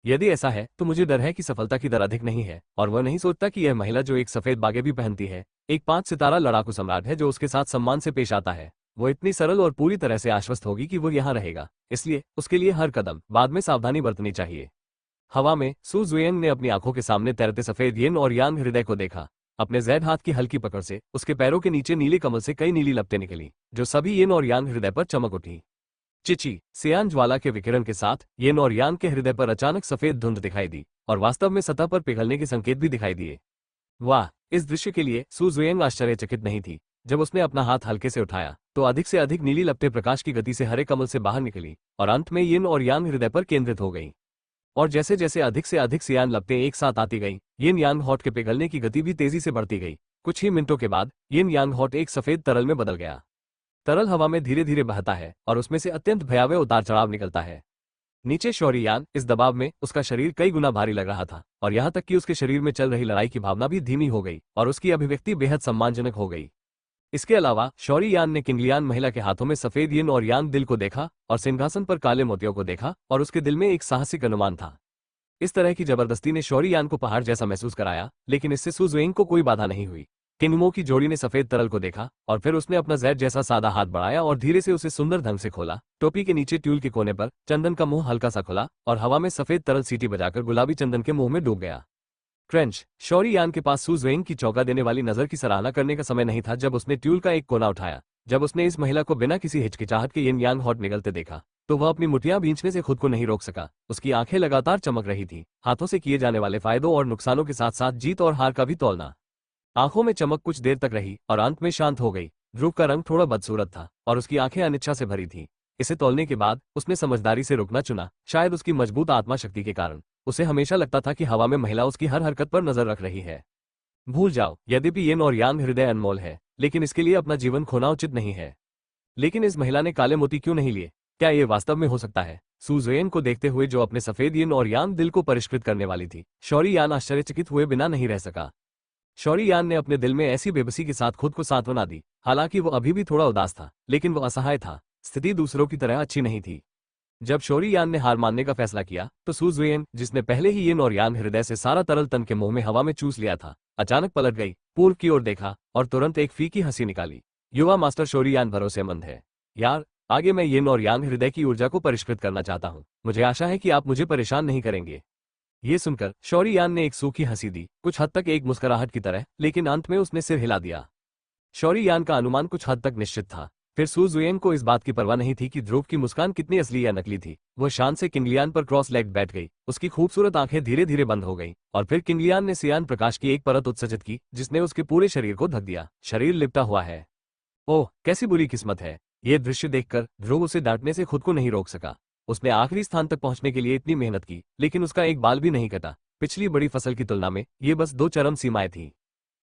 यदि ऐसा है तो मुझे डर है कि सफलता की दर अधिक नहीं है, और वह नहीं सोचता कि यह महिला जो एक सफेद बागे भी पहनती है, एक 5 सितारा लड़ाकू सम्राट है जो उसके साथ सम्मान से पेश आता है। वो इतनी सरल और पूरी तरह से आश्वस्त होगी कि वो यहाँ रहेगा, इसलिए उसके लिए हर कदम बाद में सावधानी बरतनी चाहिए। हवा में सू जुएंग ने अपनी आंखों के सामने तैरते सफेद यिन और यांग हृदय को देखा। अपने जैद हाथ की हल्की पकड़ से उसके पैरों के नीचे नीले कमल से कई नीली लपटें निकली जो सभी यिन और यांग हृदय पर चमक उठी। चिची सियान ज्वाला के विकिरण के साथ यिन और यांग के हृदय पर अचानक सफेद धुंध दिखाई दी और वास्तव में सतह पर पिघलने के संकेत भी दिखाई दिए। वाह! इस दृश्य के लिए सू जुएंग आश्चर्यचकित नहीं थी। जब उसने अपना हाथ हल्के से उठाया तो अधिक से अधिक नीली लपटें प्रकाश की गति से हरे कमल से बाहर निकली और अंत में यिन और यांग हृदय पर केंद्रित हो गई। और जैसे जैसे अधिक से अधिक सियान लपटें एक साथ आती गईं, यिन यांग हॉट के पिघलने की गति भी तेजी से बढ़ती गई। कुछ ही मिनटों के बाद यिन यांग हॉट एक सफेद तरल में बदल गया। तरल हवा में धीरे धीरे बहता है और उसमें से अत्यंत भयावह उतार चढ़ाव निकलता है। नीचे शौरियान इस दबाव में उसका शरीर कई गुना भारी लग रहा था और यहाँ तक कि उसके शरीर में चल रही लड़ाई की भावना भी धीमी हो गई और उसकी अभिव्यक्ति बेहद सम्मानजनक हो गई। इसके अलावा शौरियान ने किंगलियान महिला के हाथों में सफेद यिन और यांग दिल को देखा और सिंहासन पर काले मोतियों को देखा और उसके दिल में एक साहसिक अनुमान था। इस तरह की जबरदस्ती ने शौरियान को पहाड़ जैसा महसूस कराया, लेकिन इससे सू जुएंग को कोई बाधा नहीं हुई। किंगमो की जोड़ी ने सफेद तरल को देखा और फिर उसने अपना जैद जैसा सादा हाथ बढ़ाया और धीरे से उसे सुंदर ढंग से खोला। टोपी के नीचे ट्यूल के कोने पर चंदन का मुंह हल्का सा खुला और हवा में सफेद तरल सीटी बजाकर गुलाबी चंदन के मुंह में डूब गया। क्रेंच शौरियान के पास सू जुएंग की चौंका देने वाली नजर की सराहना करने का समय नहीं था जब उसने ट्यूल का एक कोना उठाया जब उसने इस महिला को बिना किसी हिचकिचाहट के यिन यांग हॉट निकलते देखा तो वह अपनी मुठ्ठियां भींचने से खुद को नहीं रोक सका। उसकी आंखें लगातार चमक रही थी, हाथों से किए जाने वाले फायदों और नुकसानों के साथ साथ जीत और हार का भी तौलना। आंखों में चमक कुछ देर तक रही और अंत में शांत हो गई। ध्रुव का रंग थोड़ा बदसूरत था और उसकी आंखें अनिच्छा से भरी थीं। इसे तौलने के बाद उसने समझदारी से रुकना चुना, शायद उसकी मजबूत आत्मा शक्ति के कारण। उसे हमेशा लगता था कि हवा में महिला उसकी हर हरकत पर नजर रख रही है। भूल जाओ, यद्यपि यिन और यांग हृदय अनमोल है, लेकिन इसके लिए अपना जीवन खोना उचित नहीं है। लेकिन इस महिला ने काले मोती क्यों नहीं लिए? क्या ये वास्तव में हो सकता है? सू ज़ुएन को देखते हुए, जो अपने सफेद यिन और यांग दिल को परिष्कृत करने वाली थी, शौरी यान आश्चर्यचकित हुए बिना नहीं रह सका। शौरी यान ने अपने दिल में ऐसी बेबसी के साथ खुद को सांत्वना दी। हालांकि वो अभी भी थोड़ा उदास था, लेकिन वो असहाय था। स्थिति दूसरों की तरह अच्छी नहीं थी। जब शौरी यान ने हार मानने का फैसला किया तो सू ज़ुएन, जिसने पहले ही यिन और यांग हृदय से सारा तरल तन के मुंह में हवा में चूस लिया था, अचानक पलट गई, पूर्व की ओर देखा और तुरंत एक फीकी हंसी निकाली। युवा मास्टर शौरी यान भरोसेमंद है। यार, आगे मैं यिन और यांग हृदय की ऊर्जा को परिष्कृत करना चाहता हूँ। मुझे आशा है कि आप मुझे परेशान नहीं करेंगे। ये सुनकर शौरी यान ने एक सूखी हंसी दी, कुछ हद तक एक मुस्कुराहट की तरह, लेकिन अंत में उसने सिर हिला दिया। शौरी यान का अनुमान कुछ हद तक निश्चित था। फिर सू ज़ुएन को इस बात की परवाह नहीं थी कि ध्रुव की मुस्कान कितनी असली या नकली थी। वह शान से किंगलियान पर क्रॉस लेग बैठ गई। उसकी खूबसूरत आंखें धीरे धीरे बंद हो गईं और फिर किंगलियान ने सियान प्रकाश की एक परत उत्सर्जित की, जिसने उसके पूरे शरीर को ढक दिया। शरीर लिपटा हुआ है। ओह, कैसी बुरी किस्मत है। ये दृश्य देखकर ध्रुव उसे डांटने से खुद को नहीं रोक सका। उसने आखिरी स्थान तक पहुंचने के लिए इतनी मेहनत की, लेकिन उसका एक बाल भी नहीं कटा। पिछली बड़ी फसल की तुलना में ये बस 2 चरम सीमाएं थीं।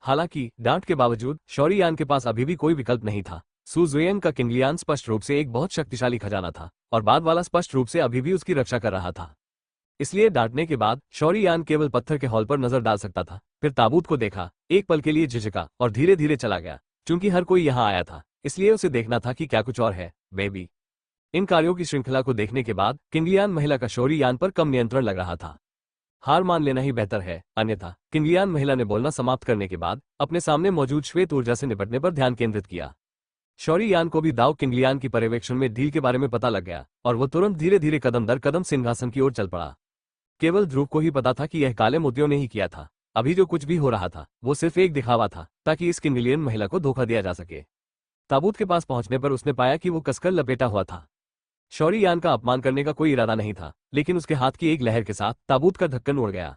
हालांकि डांट के बावजूद शौरी यान के पास अभी भी कोई विकल्प नहीं था। सू ज़ुएन का किंगलियान स्पष्ट रूप से एक बहुत शक्तिशाली खजाना था और बाद वाला स्पष्ट रूप से अभी भी उसकी रक्षा कर रहा था। इसलिए डांटने के बाद शौरी यान केवल पत्थर के हॉल पर नजर डाल सकता था। फिर ताबूत को देखा, एक पल के लिए झिझका और धीरे धीरे चला गया। चूंकि हर कोई यहाँ आया था, इसलिए उसे देखना था कि क्या कुछ और है। बेबी, इन कार्यों की श्रृंखला को देखने के बाद किंगलियान महिला का शौरी यान पर कम नियंत्रण लग रहा था। हार मान लेना ही बेहतर है, अन्यथा। किंगलियान महिला ने बोलना समाप्त करने के बाद अपने सामने मौजूद श्वेत ऊर्जा से निपटने पर ध्यान केंद्रित किया। शौरी यान को भी दाव किंगलियान की पर्यवेक्षण में डील के बारे में पता लग गया और वो तुरंत धीरे धीरे कदम दर कदम सिंहासन की ओर चल पड़ा। केवल ध्रुव को ही पता था कि यह काले मोतियों ने ही किया था। अभी जो कुछ भी हो रहा था वो सिर्फ एक दिखावा था, ताकि इस किंगलियन महिला को धोखा दिया जा सके। ताबूत के पास पहुंचने पर उसने पाया कि वो कसकर लपेटा हुआ था। शौरी यान का अपमान करने का कोई इरादा नहीं था, लेकिन उसके हाथ की एक लहर के साथ ताबूत का ढक्कन उड़ गया।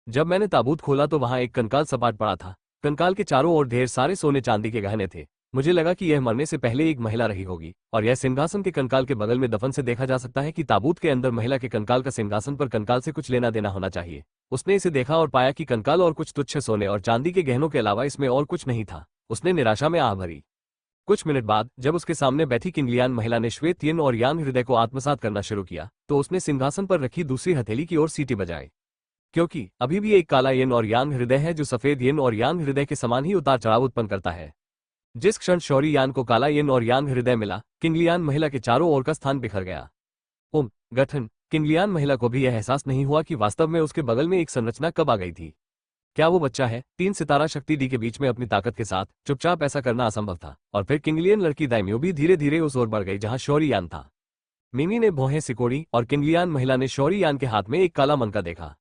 जब मैंने ताबूत खोला तो वहां एक कंकाल सपाट पड़ा था। कंकाल के चारों ओर ढेर सारे सोने चांदी के गहने थे। मुझे लगा कि यह मरने से पहले एक महिला रही होगी और यह सिंहासन के कंकाल के बगल में दफन से देखा जा सकता है कि ताबूत के अंदर महिला के कंकाल का सिंहासन पर कंकाल से कुछ लेना देना होना चाहिए। उसने इसे देखा और पाया कि कंकाल और कुछ तुच्छ सोने और चांदी के गहनों के अलावा इसमें और कुछ नहीं था। उसने निराशा में आह भरी। कुछ मिनट बाद जब उसके सामने बैठी किंगलियान महिला ने श्वेत यिन और यांग हृदय को आत्मसात करना शुरू किया तो उसने सिंहासन पर रखी दूसरी हथेली की ओर सीटी बजाई, क्योंकि अभी भी एक काला यिन और यांग हृदय है जो सफेद यिन और यांग हृदय के समान ही उतार चढ़ाव उत्पन्न करता है। जिस क्षण शौरी यान को काला यिन और यांग हृदय मिला, किंगलियान महिला के चारों ओर का स्थान बिखर गया। गठन। किंगलियान महिला को भी यह एहसास नहीं हुआ कि वास्तव में उसके बगल में एक संरचना कब आ गई थी। क्या वो बच्चा है? 3 सितारा शक्ति डी के बीच में अपनी ताकत के साथ चुपचाप ऐसा करना असंभव था। और फिर किंगलियन लड़की दाइम्यो भी धीरे धीरे उस ओर बढ़ गई जहां शौरी यान था। मिमी ने भौहें सिकोड़ी और किंगलियान महिला ने शौरी यान के हाथ में एक काला मनका देखा।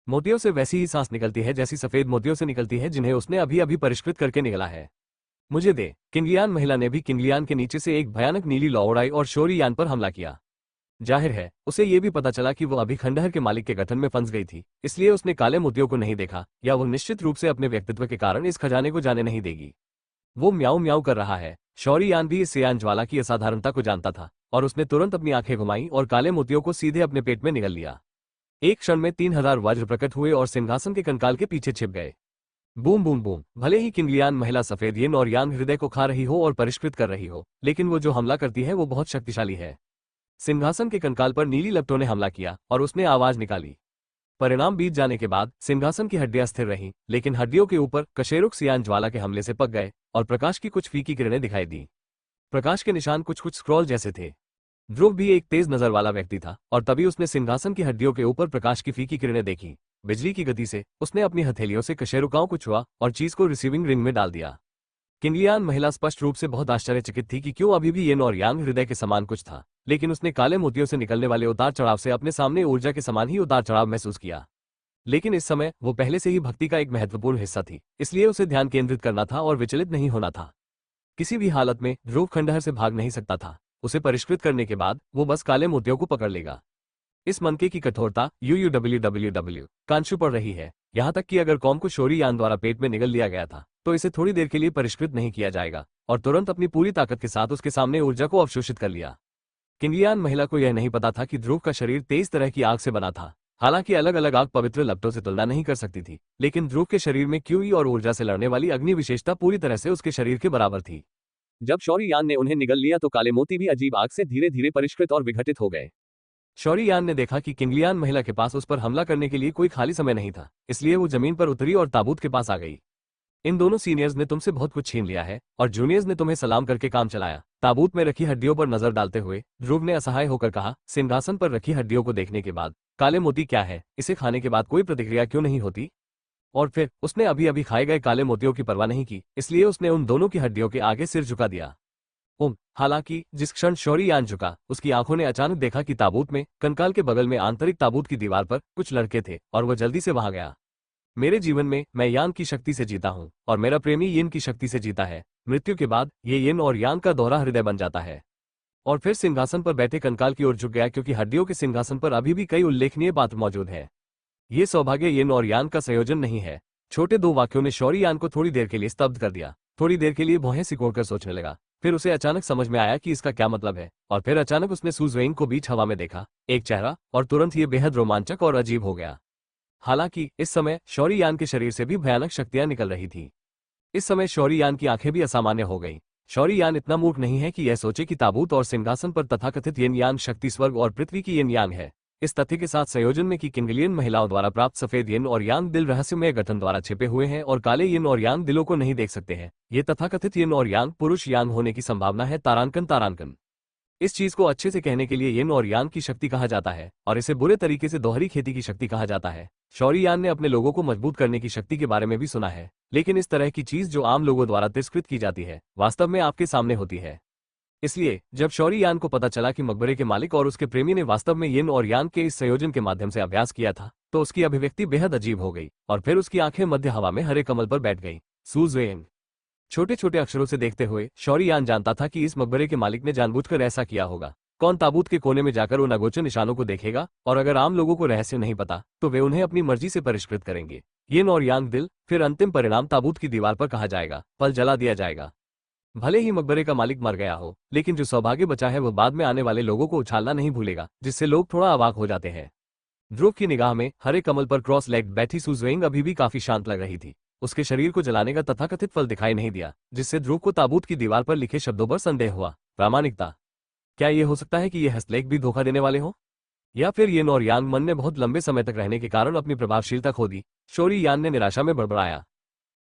मोतियों से वैसी ही सांस निकलती है जैसी सफेद मोतियों से निकलती है जिन्हें उसने अभी अभी परिष्कृत करके निकला है। मुझे दे। किंगलियान महिला ने भी किंगलियान के नीचे से एक भयानक नीली लौ उड़ाई और शौरी यान पर हमला किया। जाहिर है उसे ये भी पता चला कि वो अभी खंडहर के मालिक के गठन में फंस गई थी, इसलिए उसने काले मोतियों को नहीं देखा, या वो निश्चित रूप से अपने व्यक्तित्व के कारण इस खजाने को जाने नहीं देगी। वो म्याऊं म्याऊं कर रहा है। शौरी यान भी इस सियान ज्वाला की असाधारणता को जानता था और उसने तुरंत अपनी आंखें घुमाई और काले मोतियों को सीधे अपने पेट में निगल लिया। एक क्षण में 3000 वज्र प्रकट हुए और सिंहासन के कंकाल के पीछे छिप गए। Boom boom boom. भले ही किंगलियान महिला सफेद यिन और यांग हृदय को खा रही हो और परिष्कृत कर रही हो, लेकिन वो जो हमला करती है वो बहुत शक्तिशाली है। सिंहासन के कंकाल पर नीली लपटों ने हमला किया और उसने आवाज निकाली। परिणाम बीत जाने के बाद सिंहासन की हड्डियां स्थिर रहीं, लेकिन हड्डियों के ऊपर कशेरुक सियान ज्वाला के हमले से पक गए और प्रकाश की कुछ फीकी किरणें दिखाई दी। प्रकाश के निशान कुछ कुछ स्क्रॉल जैसे थे। ध्रुव भी एक तेज नजर वाला व्यक्ति था और तभी उसने सिंहासन की हड्डियों के ऊपर प्रकाश की फीकी किरणें देखी। बिजली की गति से उसने अपनी हथेलियों से कशेरुकाओं को छुआ और चीज को रिसीविंग रिंग में डाल दिया। किंगलियान महिला स्पष्ट रूप से बहुत आश्चर्यचकित थी कि क्यों अभी भी यिन और यांग हृदय के समान कुछ था, लेकिन उसने काले मोतियों से निकलने वाले उतार चढ़ाव से अपने सामने ऊर्जा के समान ही उतार चढ़ाव महसूस किया। लेकिन इस समय वो पहले से ही भक्ति का एक महत्वपूर्ण हिस्सा थी, इसलिए उसे ध्यान केंद्रित करना था और विचलित नहीं होना था। किसी भी हालत में ध्रुव खंडहर से भाग नहीं सकता था। उसे परिष्कृत करने के बाद वो बस काले मोतियों को पकड़ लेगा। इस मनके की कठोरता UUWWW कांशु पड़ रही है, यहाँ तक कि अगर कॉम को शोरी यान द्वारा पेट में निगल लिया गया था तो इसे थोड़ी देर के लिए परिष्कृत नहीं किया जाएगा और तुरंत अपनी पूरी ताकत के साथ उसके सामने ऊर्जा को अवशोषित कर लिया। किंगलियान महिला को यह नहीं पता था कि ध्रुव का शरीर 23 तरह की आग से बना था। हालांकि अलग अलग आग पवित्र लपटों से तुलना नहीं कर सकती थी, लेकिन ध्रुव के शरीर में क्यूई और ऊर्जा से लड़ने वाली अग्नि विशेषता पूरी तरह से उसके शरीर के बराबर थी। जब शौरी यान ने उन्हें निगल लिया तो काले मोती भी अजीब आग से धीरे धीरे परिष्कृत और विघटित हो गए। शौरी यान ने देखा कि किंगलियान महिला के पास उस पर हमला करने के लिए कोई खाली समय नहीं था, इसलिए वो जमीन पर उतरी और ताबूत के पास आ गई। इन दोनों सीनियर्स ने तुमसे बहुत कुछ छीन लिया है और जूनियर्स ने तुम्हें सलाम करके काम चलाया। ताबूत में रखी हड्डियों पर नजर डालते हुए ध्रुव ने असहाय होकर कहा। सिंहासन पर रखी हड्डियों को देखने के बाद, काले मोती क्या है, इसे खाने के बाद कोई प्रतिक्रिया क्यों नहीं होती? और फिर उसने अभी अभी खाए गए काले मोतियों की परवाह नहीं की, इसलिए उसने उन दोनों की हड्डियों के आगे सिर झुका दिया। हालांकि जिस क्षण शौरी यान झुका, उसकी आंखों ने अचानक देखा कि ताबूत में कंकाल के बगल में आंतरिक ताबूत की दीवार पर कुछ लड़के थे और वह जल्दी से वहां गया। मेरे जीवन में मैं यान की शक्ति से जीता हूं और मेरा प्रेमी यिन की शक्ति से जीता है। मृत्यु के बाद ये यिन और यान का दोहरा हृदय बन जाता है। और फिर सिंहासन पर बैठे कंकाल की ओर झुक गया, क्योंकि हड्डियों के सिंहासन पर अभी भी कई उल्लेखनीय पात्र मौजूद हैं। ये सौभाग्य यिन और यान का संयोजन नहीं है। छोटे दो वाक्यों ने शौरी यान को थोड़ी देर के लिए स्तब्ध कर दिया। थोड़ी देर के लिए भौहें सिकोड़कर सोचने लगा। फिर उसे अचानक समझ में आया कि इसका क्या मतलब है, और फिर अचानक उसने सू ज़ुएंग को बीच हवा में देखा, एक चेहरा, और तुरंत ये बेहद रोमांचक और अजीब हो गया। हालांकि इस समय शौरी यान के शरीर से भी भयानक शक्तियां निकल रही थी। इस समय शौरी यान की आंखें भी असामान्य हो गईं। शौरी यान इतना मूर्ख नहीं है कि यह सोचे कि ताबूत और सिंहासन पर तथाकथित यिन यान शक्ति स्वर्ग और पृथ्वी की यिन यान है। इस तथ्य के साथ संयोजन में कि किंगलियन महिलाओं द्वारा प्राप्त सफेद यिन और यान दिल रहस्यमय गठन द्वारा छिपे हुए हैं और काले यिन और यान दिलों को नहीं देख सकते हैं। ये तथाकथित यिन और यान पुरुष यान होने की संभावना है। तारांकन। इस चीज को अच्छे से कहने के लिए यिन और यान की शक्ति कहा जाता है और इसे बुरे तरीके से दोहरी खेती की शक्ति कहा जाता है। शौरी यान ने अपने लोगों को मजबूत करने की शक्ति के बारे में भी सुना है, लेकिन इस तरह की चीज जो आम लोगों द्वारा तिरस्कृत की जाती है, वास्तव में आपके सामने होती है। इसलिए जब शौरी यान को पता चला कि मकबरे के मालिक और उसके प्रेमी ने वास्तव में यिन और यान के इस संयोजन के माध्यम से अभ्यास किया था, तो उसकी अभिव्यक्ति बेहद अजीब हो गई और फिर उसकी आंखें मध्य हवा में हरे कमल पर बैठ गई। सू ज़ुएंग छोटे छोटे अक्षरों से देखते हुए शौरी यान जानता था कि इस मकबरे के मालिक ने जानबूझकर ऐसा किया होगा। कौन ताबूत के कोने में जाकर उन अगोचर निशानों को देखेगा, और अगर आम लोगों को रहस्य नहीं पता तो वे उन्हें अपनी मर्जी से परिष्कृत करेंगे। यिन और यान दिल, फिर अंतिम परिणाम ताबूत की दीवार पर कहा जाएगा, पल जला दिया जाएगा। भले ही मकबरे का मालिक मर गया हो, लेकिन जो सौभाग्य बचा है वह बाद में आने वाले लोगों को उछालना नहीं भूलेगा, जिससे लोग थोड़ा अवाक हो जाते हैं। ध्रुव की निगाह में हरे कमल पर क्रॉस लेग बैठी सू ज़ुएंग अभी भी काफी शांत लग रही थी। उसके शरीर को जलाने का तथाकथित फल दिखाई नहीं दिया, जिससे ध्रुव को ताबूत की दीवार पर लिखे शब्दों पर संदेह हुआ। प्रामाणिकता। क्या ये हो सकता है कि ये हस्तलेख भी धोखा देने वाले हों? या फिर यिन और यांग मन ने बहुत लंबे समय तक रहने के कारण अपनी प्रभावशीलता खो दी? शौरी यान ने निराशा में बड़बड़ाया।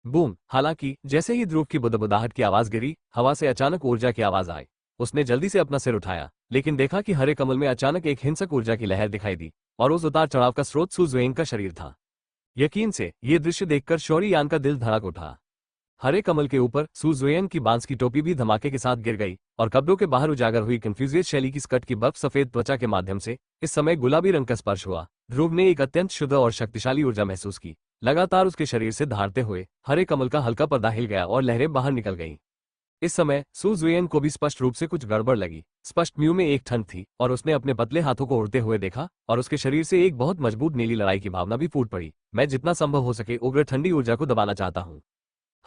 बूम। हालांकि जैसे ही ध्रुव की बुदबुदाहट की आवाज गिरी, हवा से अचानक ऊर्जा की आवाज आई। उसने जल्दी से अपना सिर उठाया, लेकिन देखा कि हरे कमल में अचानक एक हिंसक ऊर्जा की लहर दिखाई दी और उस उतार चढ़ाव का स्रोत सू ज़ुएंग का शरीर था। यकीन से ये दृश्य देखकर शौरी यान का दिल धड़क उठा। हरे कमल के ऊपर सू ज़ुएंग की बांस की टोपी भी धमाके के साथ गिर गई और कपड़ों के बाहर उजागर हुई कन्फ्यूजियस शैली की स्कर्ट की बर्फ सफेद त्वचा के माध्यम से इस समय गुलाबी रंग का स्पर्श हुआ। ध्रुव ने एक अत्यंत शुद्ध और शक्तिशाली ऊर्जा महसूस की। लगातार उसके शरीर से धारते हुए हरे कमल का हल्का पर्दा हिल गया और लहरें बाहर निकल गईं। इस समय सू ज़ुएंग को भी स्पष्ट रूप से कुछ गड़बड़ लगी। स्पष्ट म्यू में एक ठंड थी और उसने अपने पतले हाथों को उड़ते हुए देखा और उसके शरीर से एक बहुत मजबूत नीली लड़ाई की भावना भी फूट पड़ी। मैं जितना संभव हो सके उग्र ठंडी ऊर्जा को दबाना चाहता हूँ।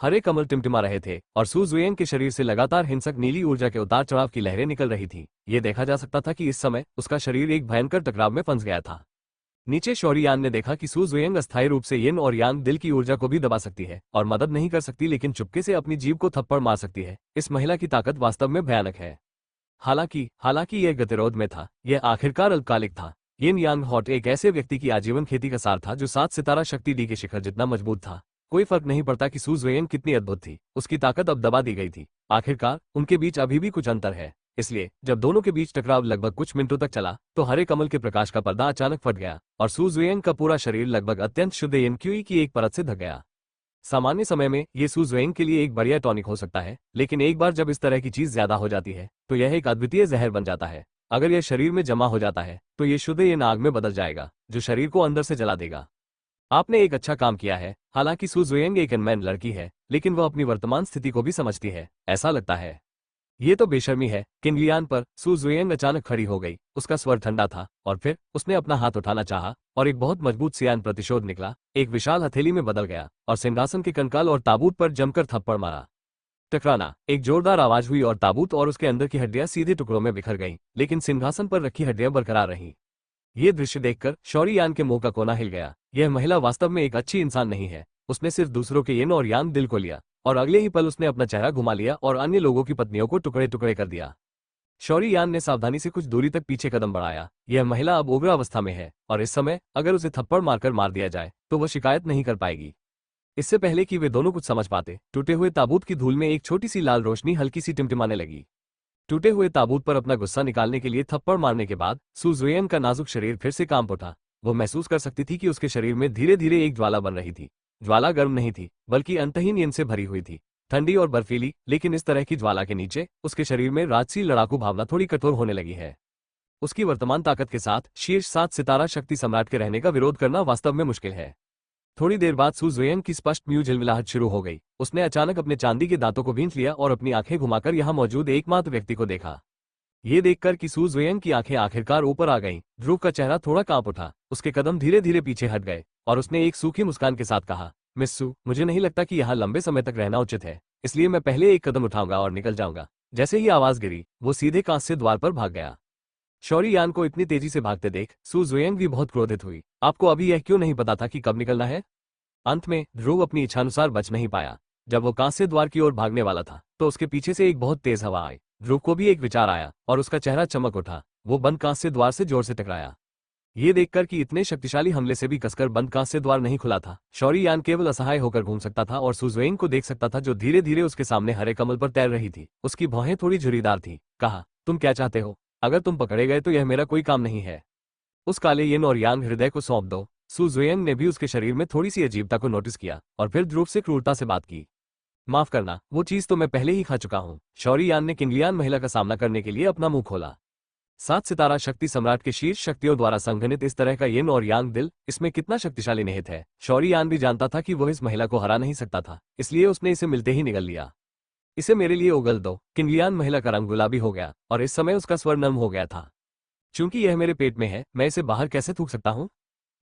हरे कमल टिमटिमा रहे थे और सू ज़ुएंग के शरीर से लगातार हिंसक नीली ऊर्जा के उतार चढ़ाव की लहरें निकल रही थी। ये देखा जा सकता था कि इस समय उसका शरीर एक भयंकर टकराव में फंस गया था। नीचे शौरी यान ने देखा कि सू ज़ुएंग अस्थायी रूप से यिन और यांग दिल की ऊर्जा को भी दबा सकती है और मदद नहीं कर सकती, लेकिन चुपके से अपनी जीभ को थप्पड़ मार सकती है। इस महिला की ताकत वास्तव में भयानक है। हालांकि यह गतिरोध में था, यह आखिरकार अल्पकालिक था। यिन यांग हॉट एक ऐसे व्यक्ति की आजीवन खेती का सार था जो 7 सितारा शक्ति डी के शिखर जितना मजबूत था। कोई फर्क नहीं पड़ता कि सू ज़ुएंग कितनी अद्भुत थी, उसकी ताकत अब दबा दी गई थी। आखिरकार उनके बीच अभी भी कुछ अंतर है। इसलिए जब दोनों के बीच टकराव लगभग कुछ मिनटों तक चला तो हरे कमल के प्रकाश का पर्दा अचानक फट गया और सू ज़ुएंग का पूरा शरीर लगभग अत्यंत शुद्ध यिन क्यूई की एक परत से ढक गया। सामान्य समय में ये सू ज़ुएंग के लिए एक बढ़िया टॉनिक हो सकता है, लेकिन एक बार जब इस तरह की चीज ज्यादा हो जाती है तो यह एक अद्वितीय जहर बन जाता है। अगर यह शरीर में जमा हो जाता है तो ये शुद्ध यिन आग में बदल जाएगा जो शरीर को अंदर से जला देगा। आपने एक अच्छा काम किया है। हालांकि सू ज़ुएंग एक अनमैन लड़की है लेकिन वह अपनी वर्तमान स्थिति को भी समझती है, ऐसा लगता है। ये तो बेशर्मी है। किंग लियान पर सू जुएंग अचानक खड़ी हो गई। उसका स्वर ठंडा था और फिर उसने अपना हाथ उठाना चाहा और एक बहुत मजबूत सियान प्रतिशोध निकला, एक विशाल हथेली में बदल गया और सिंहासन के कंकाल और ताबूत पर जमकर थप्पड़ मारा। टकराना, एक जोरदार आवाज हुई और ताबूत और उसके अंदर की हड्डियां सीधे टुकड़ों में बिखर गईं, लेकिन सिंहासन पर रखी हड्डियां बरकरार रहीं। ये दृश्य देखकर शौरी यान के मुंह का कोना हिल गया। यह महिला वास्तव में एक अच्छी इंसान नहीं है। उसने सिर्फ दूसरों के येन और यान दिल को लिया और अगले ही पल उसने अपना चेहरा घुमा लिया और अन्य लोगों की पत्नियों को टुकड़े टुकड़े कर दिया। शौरी यान ने सावधानी से कुछ दूरी तक पीछे कदम बढ़ाया। यह महिला अब उग्र अवस्था में है और इस समय अगर उसे थप्पड़ मारकर मार दिया जाए तो वह शिकायत नहीं कर पाएगी। इससे पहले कि वे दोनों कुछ समझ पाते, टूटे हुए ताबूत की धूल में एक छोटी सी लाल रोशनी हल्की सी टिमटिमाने लगी। टूटे हुए ताबूत पर अपना गुस्सा निकालने के लिए थप्पड़ मारने के बाद सू जुएन का नाजुक शरीर फिर से कांप उठा। वो महसूस कर सकती थी कि उसके शरीर में धीरे धीरे एक ज्वाला बन रही थी। ज्वाला गर्म नहीं थी, बल्कि अंतहीन yin से भरी हुई थी, ठंडी और बर्फीली। लेकिन इस तरह की ज्वाला के नीचे उसके शरीर में राजसी लड़ाकू भावना थोड़ी कठोर होने लगी है। उसकी वर्तमान ताकत के साथ शीर्ष 7 सितारा शक्ति सम्राट के रहने का विरोध करना वास्तव में मुश्किल है। थोड़ी देर बाद सू जुएन की स्पष्ट म्यू झिलमिलाहट शुरू हो गई। उसने अचानक अपने चांदी के दांतों को भींच लिया और अपनी आंखें घुमाकर यहां मौजूद एकमात्र व्यक्ति को देखा। ये देखकर कि सू जुएन की आंखें आखिरकार ऊपर आ गईं, ध्रुव का चेहरा थोड़ा कांप उठा। उसके कदम धीरे धीरे पीछे हट गए और उसने एक सूखी मुस्कान के साथ कहा, मिस सू, मुझे नहीं लगता कि यहाँ लंबे समय तक रहना उचित है, इसलिए मैं पहले एक कदम उठाऊंगा और निकल जाऊंगा। जैसे ही आवाज गिरी, वो सीधे कांस्य द्वार पर भाग गया। शौरी यान को इतनी तेजी से भागते देख सू जुएन भी बहुत क्रोधित हुई। आपको अभी यह क्यों नहीं पता था कि कब निकलना है? अंत में ध्रुव अपनी इच्छानुसार बच नहीं पाया। जब वो कांस्य द्वार की ओर भागने वाला था तो उसके पीछे से एक बहुत तेज हवा आई। ध्रुव को भी एक विचार आया और उसका चेहरा चमक उठा। वो बंद कांस्य द्वार से जोर से टकराया। ये देखकर कि इतने शक्तिशाली हमले से भी कसकर बंद कांस्य द्वार नहीं खुला था, शौरी यान केवल असहाय होकर घूम सकता था और सू जुएन को देख सकता था जो धीरे धीरे उसके सामने हरे कमल पर तैर रही थी। उसकी भौहें थोड़ी झुर्रीदार थी। कहा, तुम क्या चाहते हो? अगर तुम पकड़े गए तो यह मेरा कोई काम नहीं है। उस काले येन और यान हृदय को सौंप दो। सू जुएन ने भी उसके शरीर में थोड़ी सी अजीबता को नोटिस किया और फिर ध्रुव से क्रूरता से बात की। माफ करना, वो चीज तो मैं पहले ही खा चुका हूँ। शौरी यान ने किंगलियान महिला का सामना करने के लिए अपना मुंह खोला। 7 सितारा शक्ति सम्राट के शीर्ष शक्तियों द्वारा संघनित इस तरह का येन और यांग दिल, इसमें कितना शक्तिशाली निहित है। शौरी यान भी जानता था कि वह इस महिला को हरा नहीं सकता था, इसलिए उसने इसे मिलते ही निगल लिया। इसे मेरे लिए उगल दो। किंगलियान महिला का रंग गुलाबी हो गया और इस समय उसका स्वर नम हो गया था। चूंकि यह मेरे पेट में है, मैं इसे बाहर कैसे थूक सकता हूँ?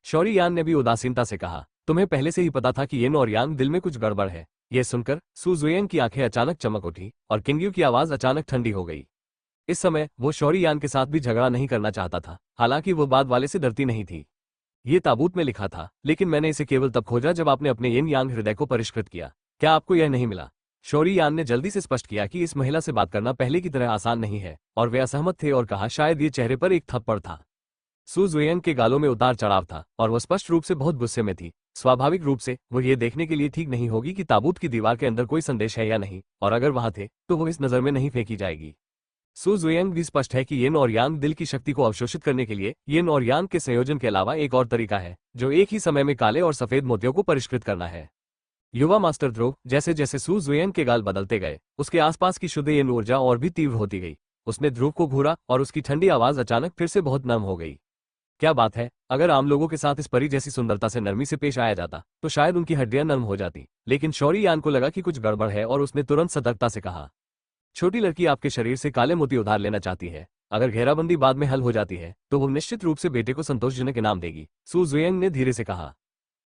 शौरी यान ने भी उदासीनता से कहा, तुम्हें पहले से ही पता था कि येन और यांग दिल में कुछ गड़बड़ है। यह सुनकर सू जुएन की आंखें अचानक चमक उठी और किंगयू की आवाज अचानक ठंडी हो गई। इस समय वो शौरी यान के साथ भी झगड़ा नहीं करना चाहता था, हालांकि वो बाद वाले से डरती नहीं थी। ये ताबूत में लिखा था, लेकिन मैंने इसे केवल तब खोजा जब आपने अपने येन यांग हृदय को परिष्कृत किया। क्या आपको यह नहीं मिला? शौरी यान ने जल्दी से स्पष्ट किया कि इस महिला से बात करना पहले की तरह आसान नहीं है और वे असहमत थे और कहा, शायद ये चेहरे पर एक थप्पड़ था। सू जुएन के गालों में उतार चढ़ाव था और वह स्पष्ट रूप से बहुत गुस्से में थी। स्वाभाविक रूप से वो ये देखने के लिए ठीक नहीं होगी कि ताबूत की दीवार के अंदर कोई संदेश है या नहीं, और अगर वहां थे तो वो इस नजर में नहीं फेंकी जाएगी। सू जुएन भी स्पष्ट है कि येन और यांग दिल की शक्ति को अवशोषित करने के लिए येन और यांग के संयोजन के अलावा एक और तरीका है, जो एक ही समय में काले और सफेद मोतियों को परिष्कृत करना है। युवा मास्टर ध्रुव, जैसे जैसे सू जुएन के गाल बदलते गए, उसके आसपास की शुद्ध येन ऊर्जा और भी तीव्र होती गई। उसने ध्रुव को घूरा और उसकी ठंडी आवाज अचानक फिर से बहुत नम हो गई। क्या बात है, अगर आम लोगों के साथ इस परी जैसी सुंदरता से नरमी से पेश आया जाता तो शायद उनकी हड्डियां नर्म हो जाती, लेकिन शौरी यान को लगा कि कुछ गड़बड़ है और उसने तुरंत सतर्कता से कहा, छोटी लड़की आपके शरीर से काले मोती उधार लेना चाहती है। अगर घेराबंदी बाद में हल हो जाती है तो वो निश्चित रूप से बेटे को संतोषजनक इनाम देगी। सू जुएन ने धीरे से कहा,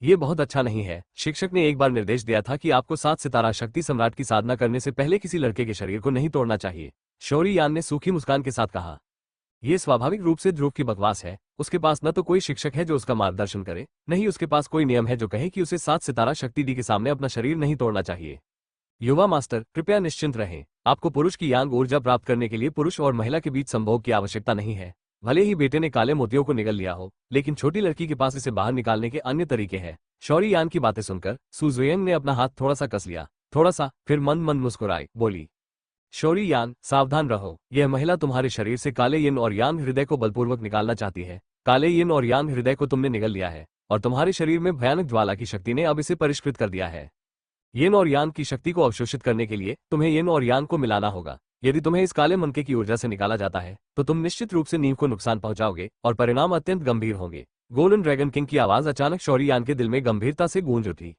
यह बहुत अच्छा नहीं है। शिक्षक ने एक बार निर्देश दिया था कि आपको 7 सितारा शक्ति सम्राट की साधना करने से पहले किसी लड़के के शरीर को नहीं तोड़ना चाहिए। शौरी यान ने सूखी मुस्कान के साथ कहा, यह स्वाभाविक रूप से ध्रुव की बकवास है। उसके पास न तो कोई शिक्षक है जो उसका मार्गदर्शन करे, न ही उसके पास कोई नियम है जो कहे कि उसे 7 सितारा शक्ति डी के सामने अपना शरीर नहीं तोड़ना चाहिए। युवा मास्टर, कृपया निश्चिंत रहें। आपको पुरुष की यांग ऊर्जा प्राप्त करने के लिए पुरुष और महिला के बीच संभोग की आवश्यकता नहीं है। भले ही बेटे ने काले मोतियों को निगल लिया हो, लेकिन छोटी लड़की के पास इसे बाहर निकालने के अन्य तरीके हैं। शौरी यान की बातें सुनकर सू जुएन ने अपना हाथ थोड़ा सा कस लिया, थोड़ा सा, फिर मंद मंद मुस्कुराई, बोली, शौरी यान, सावधान रहो। यह महिला तुम्हारे शरीर से काले यिन और यांग हृदय को बलपूर्वक निकालना चाहती है। काले यिन और यांग हृदय को तुमने निगल लिया है और तुम्हारे शरीर में भयानक ज्वाला की शक्ति ने अब इसे परिष्कृत कर दिया है। येन और यांग की शक्ति को अवशोषित करने के लिए तुम्हें येन और यांग को मिलाना होगा। यदि तुम्हें इस काले मनके की ऊर्जा से निकाला जाता है तो तुम निश्चित रूप से नींव को नुकसान पहुंचाओगे और परिणाम अत्यंत गंभीर होंगे। गोल्डन ड्रैगन किंग की आवाज अचानक शौरी यान के दिल में गंभीरता से गूंज उठी।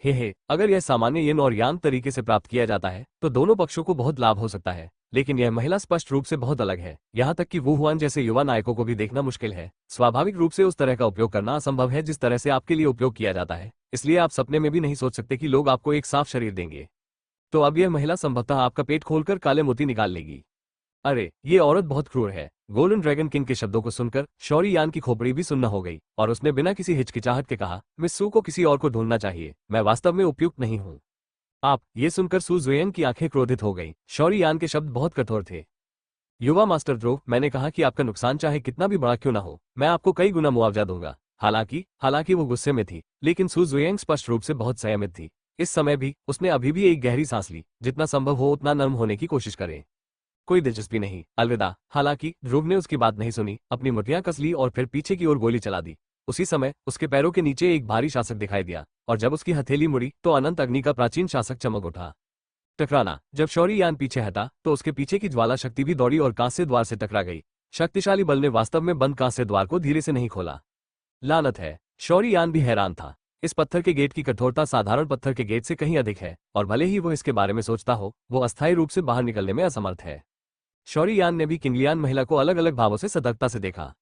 हे, अगर यह सामान्य यिन और यांग तरीके से प्राप्त किया जाता है तो दोनों पक्षों को बहुत लाभ हो सकता है, लेकिन यह महिला स्पष्ट रूप से बहुत अलग है। यहाँ तक कि वू हुआन जैसे युवा नायकों को भी देखना मुश्किल है। स्वाभाविक रूप से उस तरह का उपयोग करना असंभव है जिस तरह से आपके लिए उपयोग किया जाता है, इसलिए आप सपने में भी नहीं सोच सकते कि लोग आपको एक साफ शरीर देंगे। तो अब यह महिला संभवतः आपका पेट खोलकर काले मोती निकाल लेगी। अरे, ये औरत बहुत क्रूर है। गोल्डन ड्रैगन किंग के शब्दों को सुनकर शौरी यान की खोपड़ी भी सुन्न हो गई और उसने बिना किसी हिचकिचाहट के कहा, मिस सू को किसी और को ढूंढना चाहिए, मैं वास्तव में उपयुक्त नहीं हूँ। आप ये सुनकर सू जुएंग की आंखें क्रोधित हो गईं। शौरी यान के शब्द बहुत कठोर थे। युवा मास्टर ध्रुव, मैंने कहा कि आपका नुकसान चाहे कितना भी बड़ा क्यों ना हो, मैं आपको कई गुना मुआवजा दूंगा। हालांकि वो गुस्से में थी, लेकिन सू जुएंग स्पष्ट रूप से बहुत संयमित थी। इस समय भी उसने अभी भी एक गहरी सांस ली। जितना संभव हो उतना नर्म होने की कोशिश करें। कोई दिलचस्पी नहीं, अलविदा। हालांकि ध्रुव ने उसकी बात नहीं सुनी, अपनी मुठ्ठियां कस ली और फिर पीछे की ओर गोली चला दी। उसी समय उसके पैरों के नीचे एक भारी शासक दिखाई दिया और जब उसकी हथेली मुड़ी तो अनंत अग्नि का प्राचीन शासक चमक उठा। टकराना। जब शौरी यान पीछे हटा तो उसके पीछे की ज्वाला शक्ति भी दौड़ी और कांस्य द्वार से टकरा गई। शक्तिशाली बल ने वास्तव में बंद कांस्य द्वार को धीरे से नहीं खोला। लानत है। शौरी यान भी हैरान था। इस पत्थर के गेट की कठोरता साधारण पत्थर के गेट से कहीं अधिक है और भले ही वो इसके बारे में सोचता हो, वो अस्थायी रूप से बाहर निकलने में असमर्थ है। शौरी यान ने भी किंगलियान महिला को अलग अलग भावों से सतर्कता से देखा।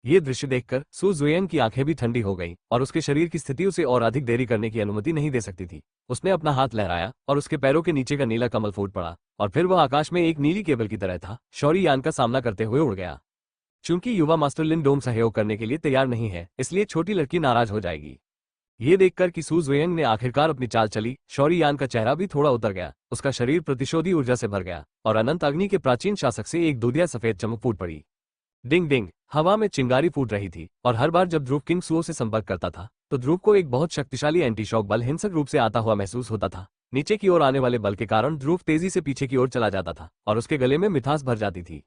ये दृश्य देखकर सू जुएंग की आंखें भी ठंडी हो गईं और उसके शरीर की स्थिति उसे और अधिक देरी करने की अनुमति नहीं दे सकती थी। उसने अपना हाथ लहराया और उसके पैरों के नीचे का नीला कमल फूट पड़ा और फिर वह आकाश में एक नीली केबल की तरह था। शौरी यान का सामना करते हुए उड़ गया। चूंकि युवा मास्टर लिन डोम सहयोग करने के लिए तैयार नहीं है, इसलिए छोटी लड़की नाराज हो जाएगी। ये देखकर कि सू जुएंग ने आखिरकार अपनी चाल चली, शौरी यान का चेहरा भी थोड़ा उतर गया। उसका शरीर प्रतिशोधी ऊर्जा से भर गया और अनंत अग्नि के प्राचीन शासक से एक दूधिया सफेद चमक फूट पड़ी। डिंग डिंग, हवा में चिंगारी फूट रही थी और हर बार जब ध्रुव किंग सुओ से संपर्क करता था तो ध्रुव को एक बहुत शक्तिशाली एंटी शॉक बल हिंसक रूप से आता हुआ महसूस होता था। नीचे की ओर आने वाले बल के कारण ध्रुव तेजी से पीछे की ओर चला जाता था और उसके गले में मिठास भर जाती थी।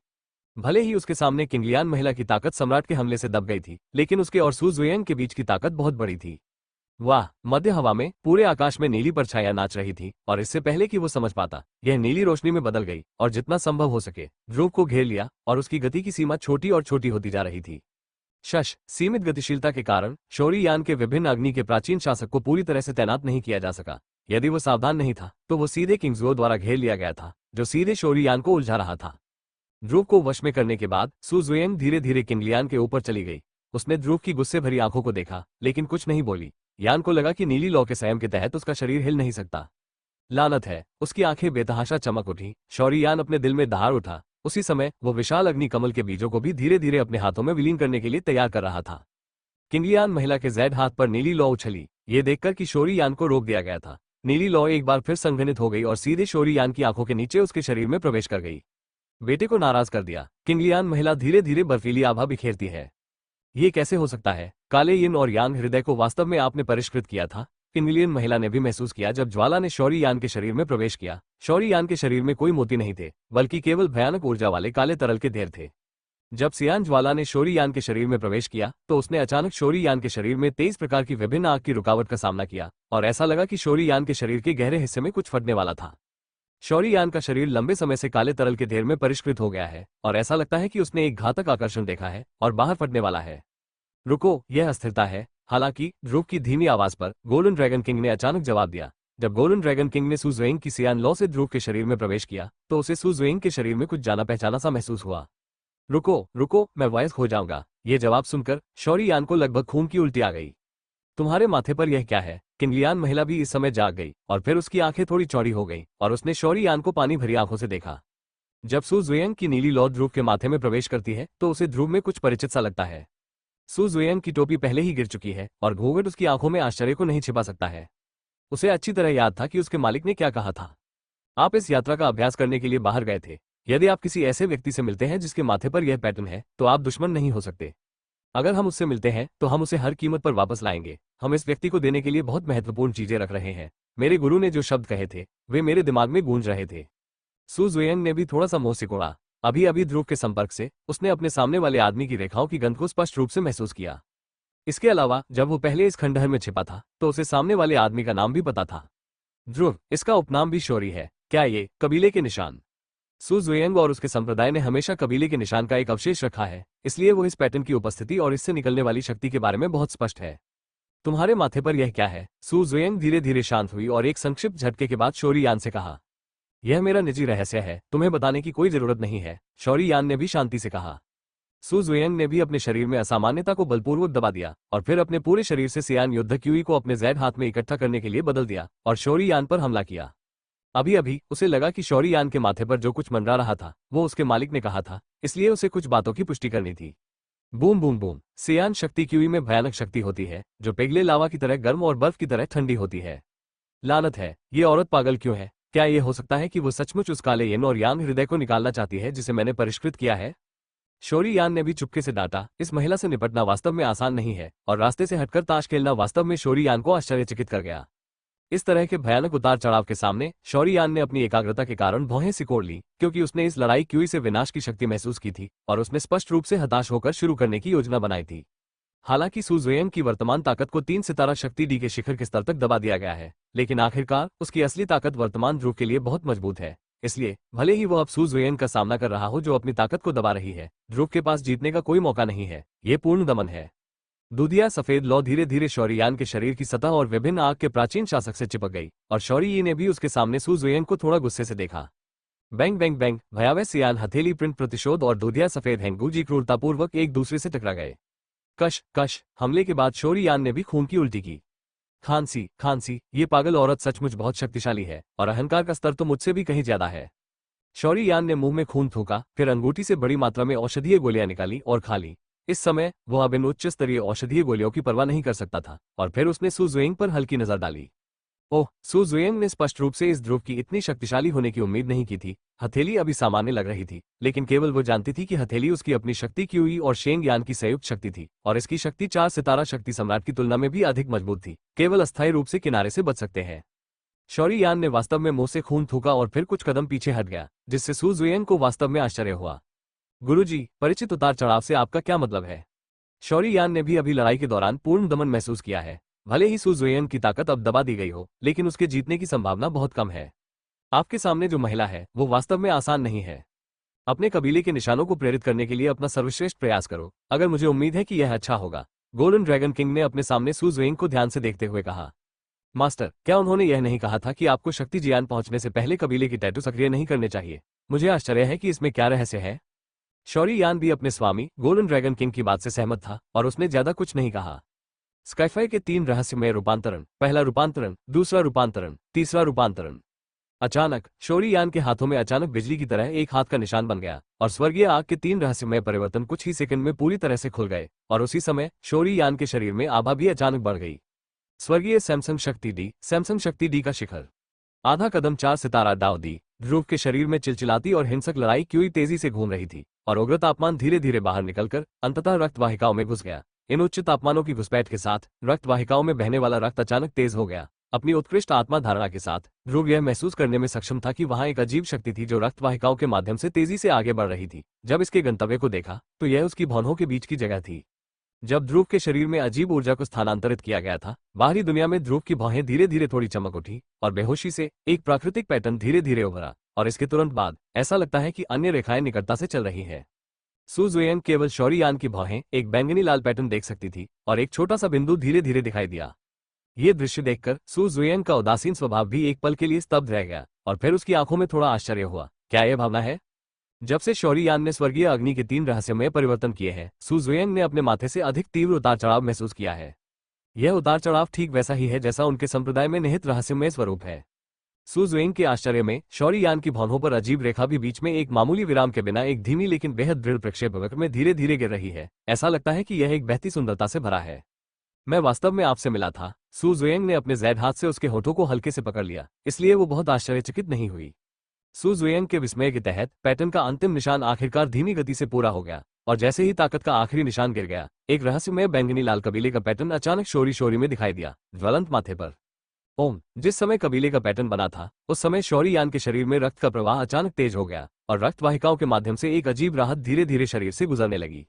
भले ही उसके सामने किंगलियान महिला की ताकत सम्राट के हमले से दब गई थी, लेकिन उसके और सू जुएंग के बीच की ताकत बहुत बड़ी थी। वाह, मध्य हवा में पूरे आकाश में नीली परछाइयां नाच रही थी और इससे पहले कि वो समझ पाता, यह नीली रोशनी में बदल गई और जितना संभव हो सके ध्रुव को घेर लिया और उसकी गति की सीमा छोटी और छोटी होती जा रही थी। सीमित गतिशीलता के कारण शौरी यान के विभिन्न अग्नि के प्राचीन शासक को पूरी तरह से तैनात नहीं किया जा सका। यदि वो सावधान नहीं था तो वो सीधे किंगजुओ द्वारा घेर लिया गया था, जो सीधे शौरी यान को उलझा रहा था। ध्रुव को वश में करने के बाद सू जुएंग धीरे धीरे किंगलियान के ऊपर चली गई। उसने ध्रुव की गुस्से भरी आंखों को देखा, लेकिन कुछ नहीं बोली। यान को लगा कि नीली लौ के संयम के तहत उसका शरीर हिल नहीं सकता। लानत है। उसकी आंखें बेतहाशा चमक उठी। शौरी यान अपने दिल में दहाड़ उठा। उसी समय वो विशाल अग्नि कमल के बीजों को भी धीरे धीरे अपने हाथों में विलीन करने के लिए तैयार कर रहा था। किंगलियान महिला के जैड हाथ पर नीली लौ उछली, ये देखकर कि शौरी यान को रोक दिया गया था। नीली लौ एक बार फिर संघनित हो गई और सीधे शौरी यान की आंखों के नीचे उसके शरीर में प्रवेश कर गई। बेटे को नाराज कर दिया। किंगलियान महिला धीरे धीरे बर्फीली आभा बिखेरती है। ये कैसे हो सकता है? काले यिन और यांग हृदय को वास्तव में आपने परिष्कृत किया था। किंगलियन महिला ने भी महसूस किया जब ज्वाला ने शौरी यान के शरीर में प्रवेश किया। शौरी यान के शरीर में कोई मोती नहीं थे, बल्कि केवल भयानक ऊर्जा वाले काले तरल के ढेर थे। जब सियान ज्वाला ने शौरी यान के शरीर में प्रवेश किया तो उसने अचानक शौरी यान के शरीर में 23 प्रकार की विभिन्न आग की रुकावट का सामना किया और ऐसा लगा कि शौरी यान के शरीर के गहरे हिस्से में कुछ फटने वाला था। शौरी यान का शरीर लंबे समय से काले तरल के ढेर में परिष्कृत हो गया है और ऐसा लगता है कि उसने एक घातक आकर्षण देखा है और बाहर फटने वाला है। रुको, यह अस्थिरता है। हालांकि ध्रुव की धीमी आवाज पर गोल्डन ड्रैगन किंग ने अचानक जवाब दिया। जब गोल्डन ड्रैगन किंग ने सू जुएंग की सियान लॉ से ध्रुव के शरीर में प्रवेश किया तो उसे सू जुएंग के शरीर में कुछ जाना पहचाना सा महसूस हुआ। रुको रुको, मैं वयस्क हो जाऊंगा। ये जवाब सुनकर शौरी यान को लगभग खून की उल्टी आ गई। तुम्हारे माथे पर यह क्या है? किंगलियान महिला भी इस समय जाग गई और फिर उसकी आंखें थोड़ी चौड़ी हो गई और उसने शौरी यान को पानी भरी आंखों से देखा। जब सू जुएंग की नीली लौ ध्रुव के माथे में प्रवेश करती है तो उसे ध्रुव में कुछ परिचित सा लगता है। सू जुएंग की टोपी पहले ही गिर चुकी है और घूंघट उसकी आंखों में आश्चर्य को नहीं छिपा सकता है। उसे अच्छी तरह याद था कि उसके मालिक ने क्या कहा था। आप इस यात्रा का अभ्यास करने के लिए बाहर गए थे। यदि आप किसी ऐसे व्यक्ति से मिलते हैं जिसके माथे पर यह पैटर्न है तो आप दुश्मन नहीं हो सकते। अगर हम उससे मिलते हैं तो हम उसे हर कीमत पर वापस लाएंगे। हम इस व्यक्ति को देने के लिए बहुत महत्वपूर्ण चीजें रख रहे हैं। मेरे गुरु ने जो शब्द कहे थे वे मेरे दिमाग में गूंज रहे थे। सू जुएंग ने भी थोड़ा सा मुंह सिकोड़ा। अभी अभी ध्रुव के संपर्क से उसने अपने सामने वाले आदमी की रेखाओं की गंध को स्पष्ट रूप से महसूस किया। इसके अलावा जब वो पहले इस खंडहर में छिपा था तो उसे सामने वाले आदमी का नाम भी पता था, ध्रुव। इसका उपनाम भी शौरी है। क्या ये कबीले के निशान? सू जुएंग और उसके संप्रदाय ने हमेशा कबीले के निशान का एक अवशेष रखा है, इसलिए वो इस पैटर्न की उपस्थिति और इससे निकलने वाली शक्ति के बारे में बहुत स्पष्ट है। तुम्हारे माथे पर यह क्या है? सू जुएंग धीरे धीरे शांत हुई और एक संक्षिप्त झटके के बाद शोरी यान से कहा, यह मेरा निजी रहस्य है, तुम्हें बताने की कोई जरूरत नहीं है। शोरी यान ने भी शांति से कहा। सू जुएंग ने भी अपने शरीर में असामान्यता को बलपूर्वक दबा दिया और फिर अपने पूरे शरीर से सियान युद्ध क्यूई को अपने जैड हाथ में इकट्ठा करने के लिए बदल दिया और शोरी यान पर हमला किया। अभी अभी उसे लगा कि शोरी यान के माथे पर जो कुछ मंडरा रहा था वो उसके मालिक ने कहा था, इसलिए उसे कुछ बातों की पुष्टि करनी थी। Boom boom boom. सियान शक्ति क्यूई में भयानक शक्ति होती है जो पिघले लावा की तरह गर्म और बर्फ की तरह ठंडी होती है। लानत है, ये औरत पागल क्यों है? क्या ये हो सकता है कि वो सचमुच उस काले यिन और यांग हृदय को निकालना चाहती है जिसे मैंने परिष्कृत किया है? शोरी यान ने भी चुपके से डांटा, इस महिला से निपटना वास्तव में आसान नहीं है और रास्ते से हटकर ताश खेलना वास्तव में शोरी यान को आश्चर्यचकित कर गया। इस तरह के भयानक उतार चढ़ाव के सामने शोरी यान ने अपनी एकाग्रता के कारण भौहें सिकोड़ ली, क्योंकि उसने इस लड़ाई क्यूई से विनाश की शक्ति महसूस की थी और उसने स्पष्ट रूप से हताश होकर शुरू करने की योजना बनाई थी। हालांकि सू जुएंग की वर्तमान ताकत को 3 सितारा शक्ति डी के शिखर के स्तर तक दबा दिया गया है, लेकिन आखिरकार उसकी असली ताकत वर्तमान ध्रुव के लिए बहुत मजबूत है। इसलिए भले ही वो अब सू जुएंग का सामना कर रहा हो जो अपनी ताकत को दबा रही है, ध्रुव के पास जीतने का कोई मौका नहीं है। ये पूर्ण दमन है। दूधिया सफेद लौ धीरे धीरे शौरी यान के शरीर की सतह और विभिन्न आग के प्राचीन शासक से चिपक गई और शौरी यी ने भी उसके सामने सू जुएंग को थोड़ा गुस्से से देखा। Bang bang bang. भयावह सियान हथेली प्रिंट प्रतिशोध और दूधिया सफेद हेंगूजी क्रूरतापूर्वक एक दूसरे से टकरा गए। कश कश। हमले के बाद शोरी यान ने भी खून की उल्टी की। खांसी खांसी। ये पागल औरत सचमुच बहुत शक्तिशाली है और अहंकार का स्तर तो मुझसे भी कहीं ज्यादा है। शौरी यान ने मुंह में खून थूका, फिर अंगूठी से बड़ी मात्रा में औषधीय गोलियां निकाली और खा ली। इस समय वह अब इन उच्च स्तरीय औषधीय गोलियों की परवाह नहीं कर सकता था और फिर उसने सू जुएंग पर हल्की नजर डाली। ओह, सू जुएंग ने स्पष्ट रूप से इस ध्रुव की इतनी शक्तिशाली होने की उम्मीद नहीं की थी। हथेली अभी सामान्य लग रही थी, लेकिन केवल वो जानती थी कि हथेली उसकी अपनी शक्ति क्यूई और शेंग यान की संयुक्त शक्ति थी और इसकी शक्ति 4 सितारा शक्ति सम्राट की तुलना में भी अधिक मजबूत थी। केवल अस्थायी रूप से किनारे से बच सकते हैं। शौरी यान ने वास्तव में मुंह से खून थूका और फिर कुछ कदम पीछे हट गया, जिससे सू जुएंग को वास्तव में आश्चर्य हुआ। गुरुजी, परिचित उतार चढ़ाव से आपका क्या मतलब है? शौरी यान ने भी अभी लड़ाई के दौरान पूर्ण दमन महसूस किया है। भले ही सू जुएंग की ताकत अब दबा दी गई हो, लेकिन उसके जीतने की संभावना बहुत कम है। आपके सामने जो महिला है वो वास्तव में आसान नहीं है। अपने कबीले के निशानों को प्रेरित करने के लिए अपना सर्वश्रेष्ठ प्रयास करो, अगर मुझे उम्मीद है कि यह अच्छा होगा। गोल्डन ड्रैगन किंग ने अपने सामने सू जुएंग को ध्यान से देखते हुए कहा। मास्टर, क्या उन्होंने यह नहीं कहा था कि आपको शक्ति जियान पहुंचने से पहले कबीले की टैटू सक्रिय नहीं करने चाहिए? मुझे आश्चर्य है कि इसमें क्या रहस्य है। शौरी यान भी अपने स्वामी गोल्डन ड्रैगन किंग की बात से सहमत था और उसने ज्यादा कुछ नहीं कहा। स्काईफाई के 3 रहस्यमय रूपांतरण, पहला रूपांतरण, दूसरा रूपांतरण, तीसरा रूपांतरण। अचानक शौरी यान के हाथों में अचानक बिजली की तरह एक हाथ का निशान बन गया और स्वर्गीय आग के 3 रहस्यमय परिवर्तन कुछ ही सेकंड में पूरी तरह से खुल गए और उसी समय शौरी यान के शरीर में आभा भी अचानक बढ़ गई। स्वर्गीय सैमसंग शक्ति डी, सैमसंग शक्ति डी का शिखर। आधा कदम 4 सितारा दाव दी। ध्रुव के शरीर में चिलचिलाती और हिंसक लड़ाई क्यूई तेजी से घूम रही थी और उग्र तापमान धीरे धीरे बाहर निकलकर अंततः रक्त वाहिकाओं में घुस गया। इन उच्च तापमानों की घुसपैठ के साथ रक्त वाहिकाओं में बहने वाला रक्त अचानक तेज हो गया। अपनी उत्कृष्ट आत्मा धारणा के साथ ध्रुव यह महसूस करने में सक्षम था कि वहां एक अजीब शक्ति थी जो रक्त वाहिकाओं के माध्यम से तेजी से आगे बढ़ रही थी। जब इसके गंतव्य को देखा तो यह उसकी भौहों के बीच की जगह थी। जब ध्रुव के शरीर में अजीब ऊर्जा को स्थानांतरित किया गया था, बाहरी दुनिया में ध्रुव की भौहें धीरे धीरे थोड़ी चमक उठी और बेहोशी से एक प्राकृतिक पैटर्न धीरे धीरे उभरा और इसके तुरंत बाद ऐसा लगता है कि अन्य रेखाएं निकटता से चल रही है। सू जुएंग केवल शौरी यान की भौहें एक बैंगनी लाल पैटर्न देख सकती थी और एक छोटा सा बिंदु धीरे धीरे दिखाई दिया। ये दृश्य देखकर सू जुएंग का उदासीन स्वभाव भी एक पल के लिए स्तब्ध रह गया और फिर उसकी आंखों में थोड़ा आश्चर्य हुआ। क्या यह भावना है? जब से शौरी यान ने स्वर्गीय अग्नि के 3 रहस्यमय परिवर्तन किए हैं, सू जुएंग ने अपने माथे से अधिक तीव्र उतार चढ़ाव महसूस किया है। यह उतार चढ़ाव ठीक वैसा ही है जैसा उनके संप्रदाय में निहित रहस्यमय स्वरूप है। सू जुएंग के आश्चर्य में शौरी यान की भौहों पर अजीब रेखा भी बीच में एक मामूली विराम के बिना एक धीमी लेकिन बेहद दृढ़ प्रक्षेप वक्र में धीरे धीरे गिर रही है। ऐसा लगता है कि यह एक बहती सुंदरता से भरा है। मैं वास्तव में आपसे मिला था। सू जुएंग ने अपने जैद हाथ से उसके होठों को हल्के से पकड़ लिया, इसलिए वो बहुत आश्चर्यचकित नहीं हुई। सू जुएंग के विस्मय के तहत पैटर्न का अंतिम निशान आखिरकार धीमी गति से पूरा हो गया और जैसे ही ताकत का आखिरी निशान गिर गया, एक रहस्यमय बैंगनी लाल कबीले का पैटर्न अचानक शोरी शोरी में दिखाई दिया, ज्वलंत माथे पर। ओम। जिस समय कबीले का पैटर्न बना था उस समय शौरी यान के शरीर में रक्त का प्रवाह अचानक तेज हो गया और रक्त वाहिकाओं के माध्यम से एक अजीब राहत धीरे धीरे शरीर से गुजरने लगी।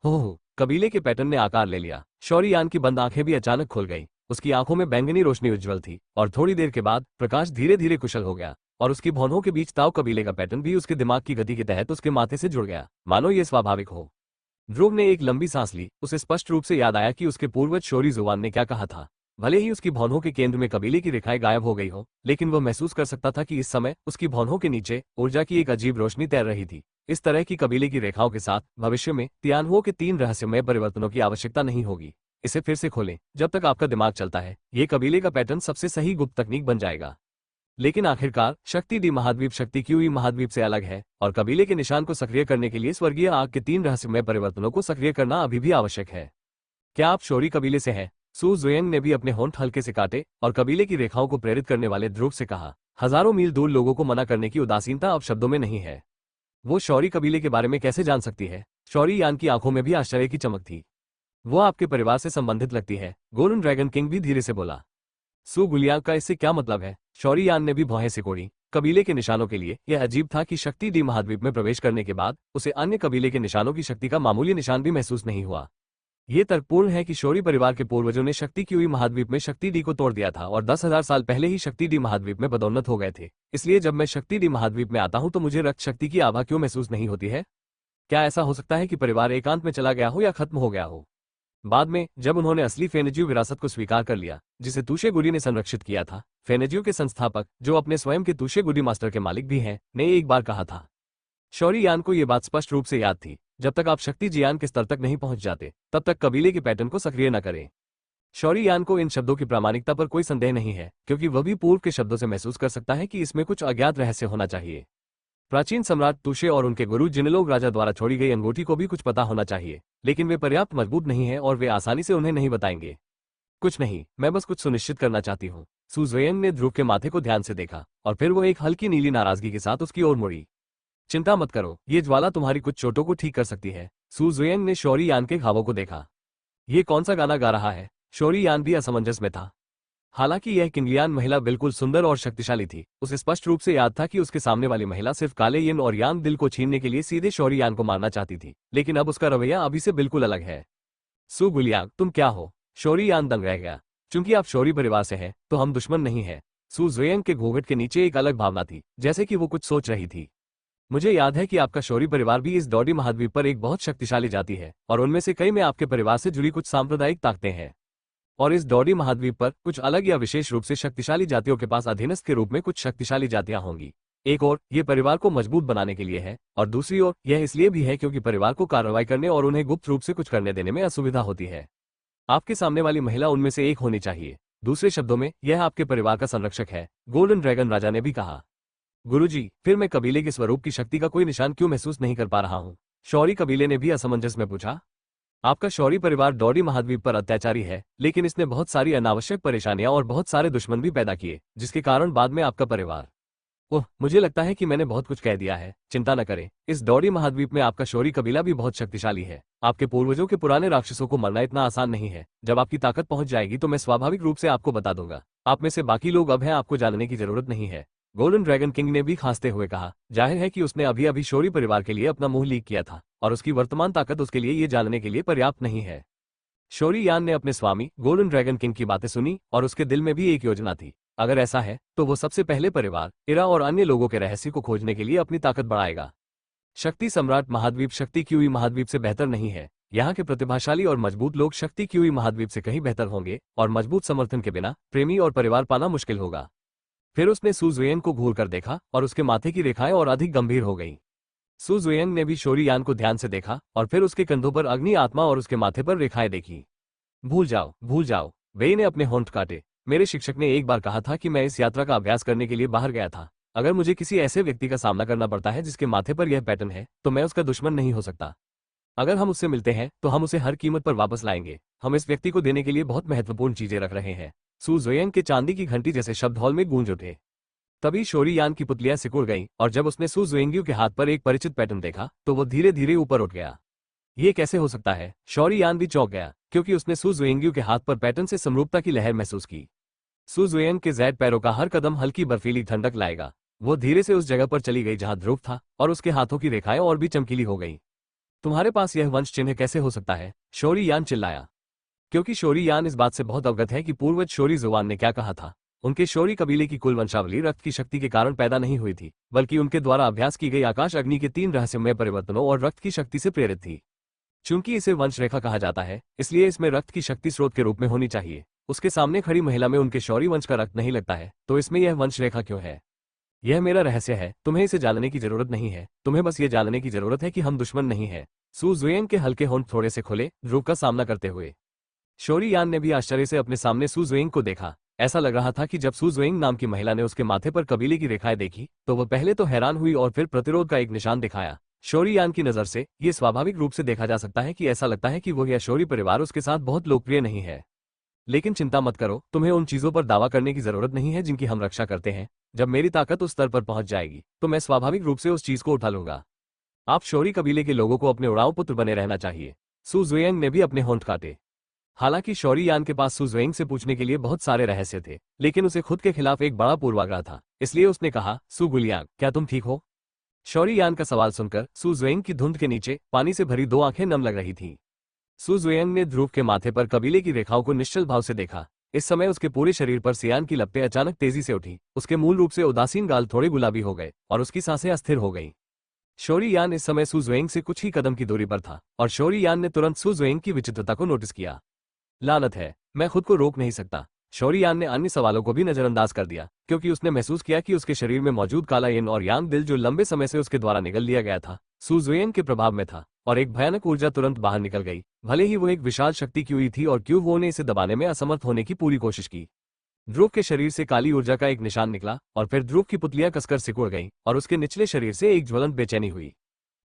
हो, कबीले के पैटर्न ने आकार ले लिया। शौरी यान की बंद आंखें भी अचानक खुल गई। उसकी आंखों में बैंगनी रोशनी उज्ज्वल थी और थोड़ी देर के बाद प्रकाश धीरे धीरे कुशल हो गया और उसकी भौहों के बीच ताव कबीले का पैटर्न भी उसके दिमाग की गति के तहत उसके माथे से जुड़ गया, मानो ये स्वाभाविक हो। ध्रुव ने एक लंबी सांस ली। उसे स्पष्ट रूप से याद आया कि उसके पूर्वज शोरी जुवान ने क्या कहा था। भले ही उसकी भौहों के केंद्र में कबीले की रेखाएं गायब हो गई हो, लेकिन वह महसूस कर सकता था कि इस समय उसकी भौहों के नीचे ऊर्जा की एक अजीब रोशनी तैर रही थी। इस तरह की कबीले की रेखाओं के साथ भविष्य में तियानहुओं के 3 रहस्यमय परिवर्तनों की आवश्यकता नहीं होगी। इसे फिर से खोलें। जब तक आपका दिमाग चलता है, ये कबीले का पैटर्न सबसे सही गुप्त तकनीक बन जाएगा। लेकिन आखिरकार शक्ति डी महाद्वीप शक्ति क्यूई महाद्वीप से अलग है, और कबीले के निशान को सक्रिय करने के लिए स्वर्गीय आग के 3 रहस्यमय परिवर्तनों को सक्रिय करना अभी भी आवश्यक है। क्या आप शोरी कबीले से हैं? सू जुएंग ने भी अपने होंठ हल्के से काटे और कबीले की रेखाओं को प्रेरित करने वाले ध्रुव से कहा। हजारों मील दूर लोगों को मना करने की उदासीनता अब शब्दों में नहीं है। वो शौरी कबीले के बारे में कैसे जान सकती है? शौरी यान की आंखों में भी आश्चर्य की चमक थी। वो आपके परिवार से संबंधित लगती है, गोल्डन ड्रैगन किंग भी धीरे से बोला। सू गुलियांग का इससे क्या मतलब है? शौरी यान ने भी भौहें सिकोड़ी। कबीले के निशानों के लिए यह अजीब था कि शक्ति डी महाद्वीप में प्रवेश करने के बाद उसे अन्य कबीले के निशानों की शक्ति का मामूली निशान भी महसूस नहीं हुआ। ये तर्कपूर्ण है कि शौरी परिवार के पूर्वजों ने शक्ति क्यूई महाद्वीप में शक्ति डी को तोड़ दिया था और 10,000 साल पहले ही शक्ति डी महाद्वीप में पदोन्नत हो गए थे। इसलिए जब मैं शक्ति डी महाद्वीप में आता हूं तो मुझे रक्त शक्ति की आभा क्यों महसूस नहीं होती है? क्या ऐसा हो सकता है कि परिवार एकांत में चला गया हो या खत्म हो गया हो? बाद में जब उन्होंने असली फेनेज्यू विरासत को स्वीकार कर लिया, जिसे तूशे गुडी ने संरक्षित किया था, फेनेज्यू के संस्थापक, जो अपने स्वयं के तूशे गुडी मास्टर के मालिक भी हैं, ने एक बार कहा था। शौरी यान को यह बात स्पष्ट रूप से याद थी, जब तक आप शक्ति जियान के स्तर तक नहीं पहुंच जाते, तब तक कबीले के पैटर्न को सक्रिय न करें। शौरी यान को इन शब्दों की प्रामाणिकता पर कोई संदेह नहीं है, क्योंकि वह भी पूर्व के शब्दों से महसूस कर सकता है कि इसमें कुछ अज्ञात रहस्य होना चाहिए। प्राचीन सम्राट तूशे और उनके गुरु जिनलोग राजा द्वारा छोड़ी गई अंगूठी को भी कुछ पता होना चाहिए, लेकिन वे पर्याप्त मजबूत नहीं हैं और वे आसानी से उन्हें नहीं बताएंगे। कुछ नहीं, मैं बस कुछ सुनिश्चित करना चाहती हूँ। सू जुएंग ने ध्रुव के माथे को ध्यान से देखा और फिर वो एक हल्की नीली नाराजगी के साथ उसकी ओर मुड़ी। चिंता मत करो, ये ज्वाला तुम्हारी कुछ चोटों को ठीक कर सकती है। सू जुएंग ने शौरी यान के घावों को देखा। ये कौन सा गाना गा रहा है? शौरी यान भी असमंजस में था। हालांकि यह किंगलियान महिला बिल्कुल सुंदर और शक्तिशाली थी, उसे स्पष्ट रूप से याद था कि उसके सामने वाली महिला सिर्फ काले यिन और यांग दिल को छीनने के लिए सीधे शौरी यान को मारना चाहती थी, लेकिन अब उसका रवैया अभी से बिल्कुल अलग है। सू गुलियांग, तुम क्या हो? शौरी यान दंग रह गया। चूंकि आप शौरी परिवार से हैं, तो हम दुश्मन नहीं हैं। सू जुएंग के घूंघट के नीचे एक अलग भावना थी, जैसे कि वो कुछ सोच रही थी। मुझे याद है कि आपका शौरी परिवार भी इस डॉडी महाद्वीप पर एक बहुत शक्तिशाली जाति है, और उनमें से कई में आपके परिवार से जुड़ी कुछ सांप्रदायिक ताकतें हैं। और इस डॉडी महाद्वीप पर कुछ अलग या विशेष रूप से शक्तिशाली जातियों के पास अधीनस्थ के रूप में कुछ शक्तिशाली जातियां होंगी। एक और ये परिवार को मजबूत बनाने के लिए है, और दूसरी ओर यह इसलिए भी है क्योंकि परिवार को कार्रवाई करने और उन्हें गुप्त रूप से कुछ करने देने में असुविधा होती है। आपके सामने वाली महिला उनमें से एक होनी चाहिए। दूसरे शब्दों में, यह आपके परिवार का संरक्षक है, गोल्डन ड्रैगन राजा ने भी कहा। गुरुजी, फिर मैं कबीले के स्वरूप की शक्ति का कोई निशान क्यों महसूस नहीं कर पा रहा हूँ? शौरी कबीले ने भी असमंजस में पूछा। आपका शौरी परिवार डॉडी महाद्वीप पर अत्याचारी है, लेकिन इसने बहुत सारी अनावश्यक परेशानियां और बहुत सारे दुश्मन भी पैदा किए, जिसके कारण बाद में आपका परिवार। ओह, मुझे लगता है कि मैंने बहुत कुछ कह दिया है। चिंता न करें, इस डॉडी महाद्वीप में आपका शौरी कबीला भी बहुत शक्तिशाली है। आपके पूर्वजों के पुराने राक्षसों को मरना इतना आसान नहीं है। जब आपकी ताकत पहुंच जाएगी तो मैं स्वाभाविक रूप से आपको बता दूंगा। आप में से बाकी लोग अब हैं, आपको जानने की जरूरत नहीं है। गोल्डन ड्रैगन किंग ने भी खांसते हुए कहा। जाहिर है कि उसने अभी अभी शौरी परिवार के लिए अपना मुंह लीक किया था, और उसकी वर्तमान ताकत उसके लिए ये जानने के लिए पर्याप्त नहीं है। शौरी यान ने अपने स्वामी गोल्डन ड्रैगन किंग की बातें सुनी, और उसके दिल में भी एक योजना थी। अगर ऐसा है तो वो सबसे पहले परिवार, इरा और अन्य लोगों के रहस्य को खोजने के लिए अपनी ताकत बढ़ाएगा। शक्ति सम्राट महाद्वीप शक्ति क्यूई महाद्वीप से बेहतर नहीं है। यहाँ के प्रतिभाशाली और मजबूत लोग शक्ति क्यूई महाद्वीप से कहीं बेहतर होंगे, और मजबूत समर्थन के बिना प्रेमी और परिवार पाना मुश्किल होगा। फिर उसने सू जुएंग को घूर कर देखा, और उसके माथे की रेखाएं और अधिक गंभीर हो गईं। सू जुएंग ने भी शौरी यान को ध्यान से देखा, और फिर उसके कंधों पर अग्नि आत्मा और उसके माथे पर रेखाएं देखी। भूल जाओ, भूल जाओ। वेई ने अपने होंठ काटे। मेरे शिक्षक ने एक बार कहा था कि मैं इस यात्रा का अभ्यास करने के लिए बाहर गया था। अगर मुझे किसी ऐसे व्यक्ति का सामना करना पड़ता है जिसके माथे पर यह पैटर्न है, तो मैं उसका दुश्मन नहीं हो सकता। अगर हम उससे मिलते हैं तो हम उसे हर कीमत पर वापस लाएंगे। हम इस व्यक्ति को देने के लिए बहुत महत्वपूर्ण चीजें रख रहे हैं। सू जुएंग के चांदी की घंटी जैसे शब्द हॉल में गूंज उठे। तभी शौरी यान की पुतलियां सिकुड़ गईं, और जब उसने सू जुएंग्यू के हाथ पर एक परिचित पैटर्न देखा तो वो धीरे धीरे ऊपर उठ गया। ये कैसे हो सकता है? शौरी यान भी चौंक गया, क्योंकि उसने सू जुएंग्यू के हाथ पर पैटर्न से समरूपता की लहर महसूस की। सू जुएंग के जैड पैरों का हर कदम हल्की बर्फीली ठंडक लाएगा। वो धीरे से उस जगह पर चली गई जहां ध्रुव था, और उसके हाथों की रेखाएं और भी चमकीली हो गईं। तुम्हारे पास यह वंश चिन्ह कैसे हो सकता है? शौरी यान चिल्लाया। क्योंकि शौरी यान इस बात से बहुत अवगत है कि पूर्वज शौरी जुवान ने क्या कहा था। उनके शौरी कबीले की कुल वंशावली रक्त की शक्ति के कारण पैदा नहीं हुई थी, बल्कि उनके द्वारा अभ्यास की गई आकाश अग्नि के 3 रहस्यमय परिवर्तनों और रक्त की शक्ति से प्रेरित थी। चूंकि इसे वंश रेखा कहा जाता है, इसलिए इसमें रक्त की शक्ति स्रोत के रूप में होनी चाहिए। उसके सामने खड़ी महिला में उनके शौर्य वंश का रक्त नहीं लगता है, तो इसमें यह वंश रेखा क्यों है? यह मेरा रहस्य है, तुम्हें इसे जानने की जरूरत नहीं है। तुम्हें बस ये जानने की जरूरत है कि हम दुश्मन नहीं है। सू जुएंग के हल्के होंठ थोड़े से खुले, ध्रुव का सामना करते हुए। शोरी यान ने भी आश्चर्य से अपने सामने सू जुएंग को देखा। ऐसा लग रहा था कि जब सू जुएंग नाम की महिला ने उसके माथे पर कबीले की रेखाएं देखी, तो वह पहले तो हैरान हुई और फिर प्रतिरोध का एक निशान दिखाया। शोरी यान की नजर से ये स्वाभाविक रूप से देखा जा सकता है कि ऐसा लगता है कि वह या शोरी परिवार उसके साथ बहुत लोकप्रिय नहीं है। लेकिन चिंता मत करो, तुम्हें उन चीजों पर दावा करने की जरूरत नहीं है जिनकी हम रक्षा करते हैं। जब मेरी ताकत उस स्तर पर पहुंच जाएगी, तो मैं स्वाभाविक रूप से उस चीज को उठा लूंगा। आप शोरी कबीले के लोगों को अपने उड़ाऊ पुत्र बने रहना चाहिए। सू जुएंग ने भी अपने होंठ काटे। हालांकि शौरी यान के पास सू जुएंग से पूछने के लिए बहुत सारे रहस्य थे, लेकिन उसे खुद के खिलाफ एक बड़ा पूर्वाग्रह था, इसलिए उसने कहा, सू गुलियांग, क्या तुम ठीक हो? शौरी यान का सवाल सुनकर सू जुएंग की धुंध के नीचे पानी से भरी दो आंखें नम लग रही थीं। सू जुएंग ने ध्रुव के माथे पर कबीले की रेखाओं को निश्चल भाव से देखा। इस समय उसके पूरे शरीर पर सियान की लपटें अचानक तेजी से उठी। उसके मूल रूप से उदासीन गाल थोड़े गुलाबी हो गए और उसकी सांसें अस्थिर हो गईं। शोरी यान इस समय सू जुएंग से कुछ ही कदम की दूरी पर था और शोरी यान ने तुरंत सू जुएंग की विचित्रता को नोटिस किया। लानत है, मैं खुद को रोक नहीं सकता। शोरी यान ने अन्य सवालों को भी नजरअंदाज कर दिया, क्योंकि उसने महसूस किया कि उसके शरीर में मौजूद काला यिन और यांग दिल जो लंबे समय से उसके द्वारा निगल लिया गया था, सू जुएंग के प्रभाव में था और एक भयानक ऊर्जा तुरंत बाहर निकल गई। भले ही वो एक विशाल शक्ति की हुई थी और क्यों वो ने इसे दबाने में असमर्थ होने की पूरी कोशिश की। ध्रुव के शरीर से काली ऊर्जा का एक निशान निकला और फिर ध्रुव की पुतलियां कसकर सिकुड़ गईं और उसके निचले शरीर से एक ज्वलंत बेचैनी हुई।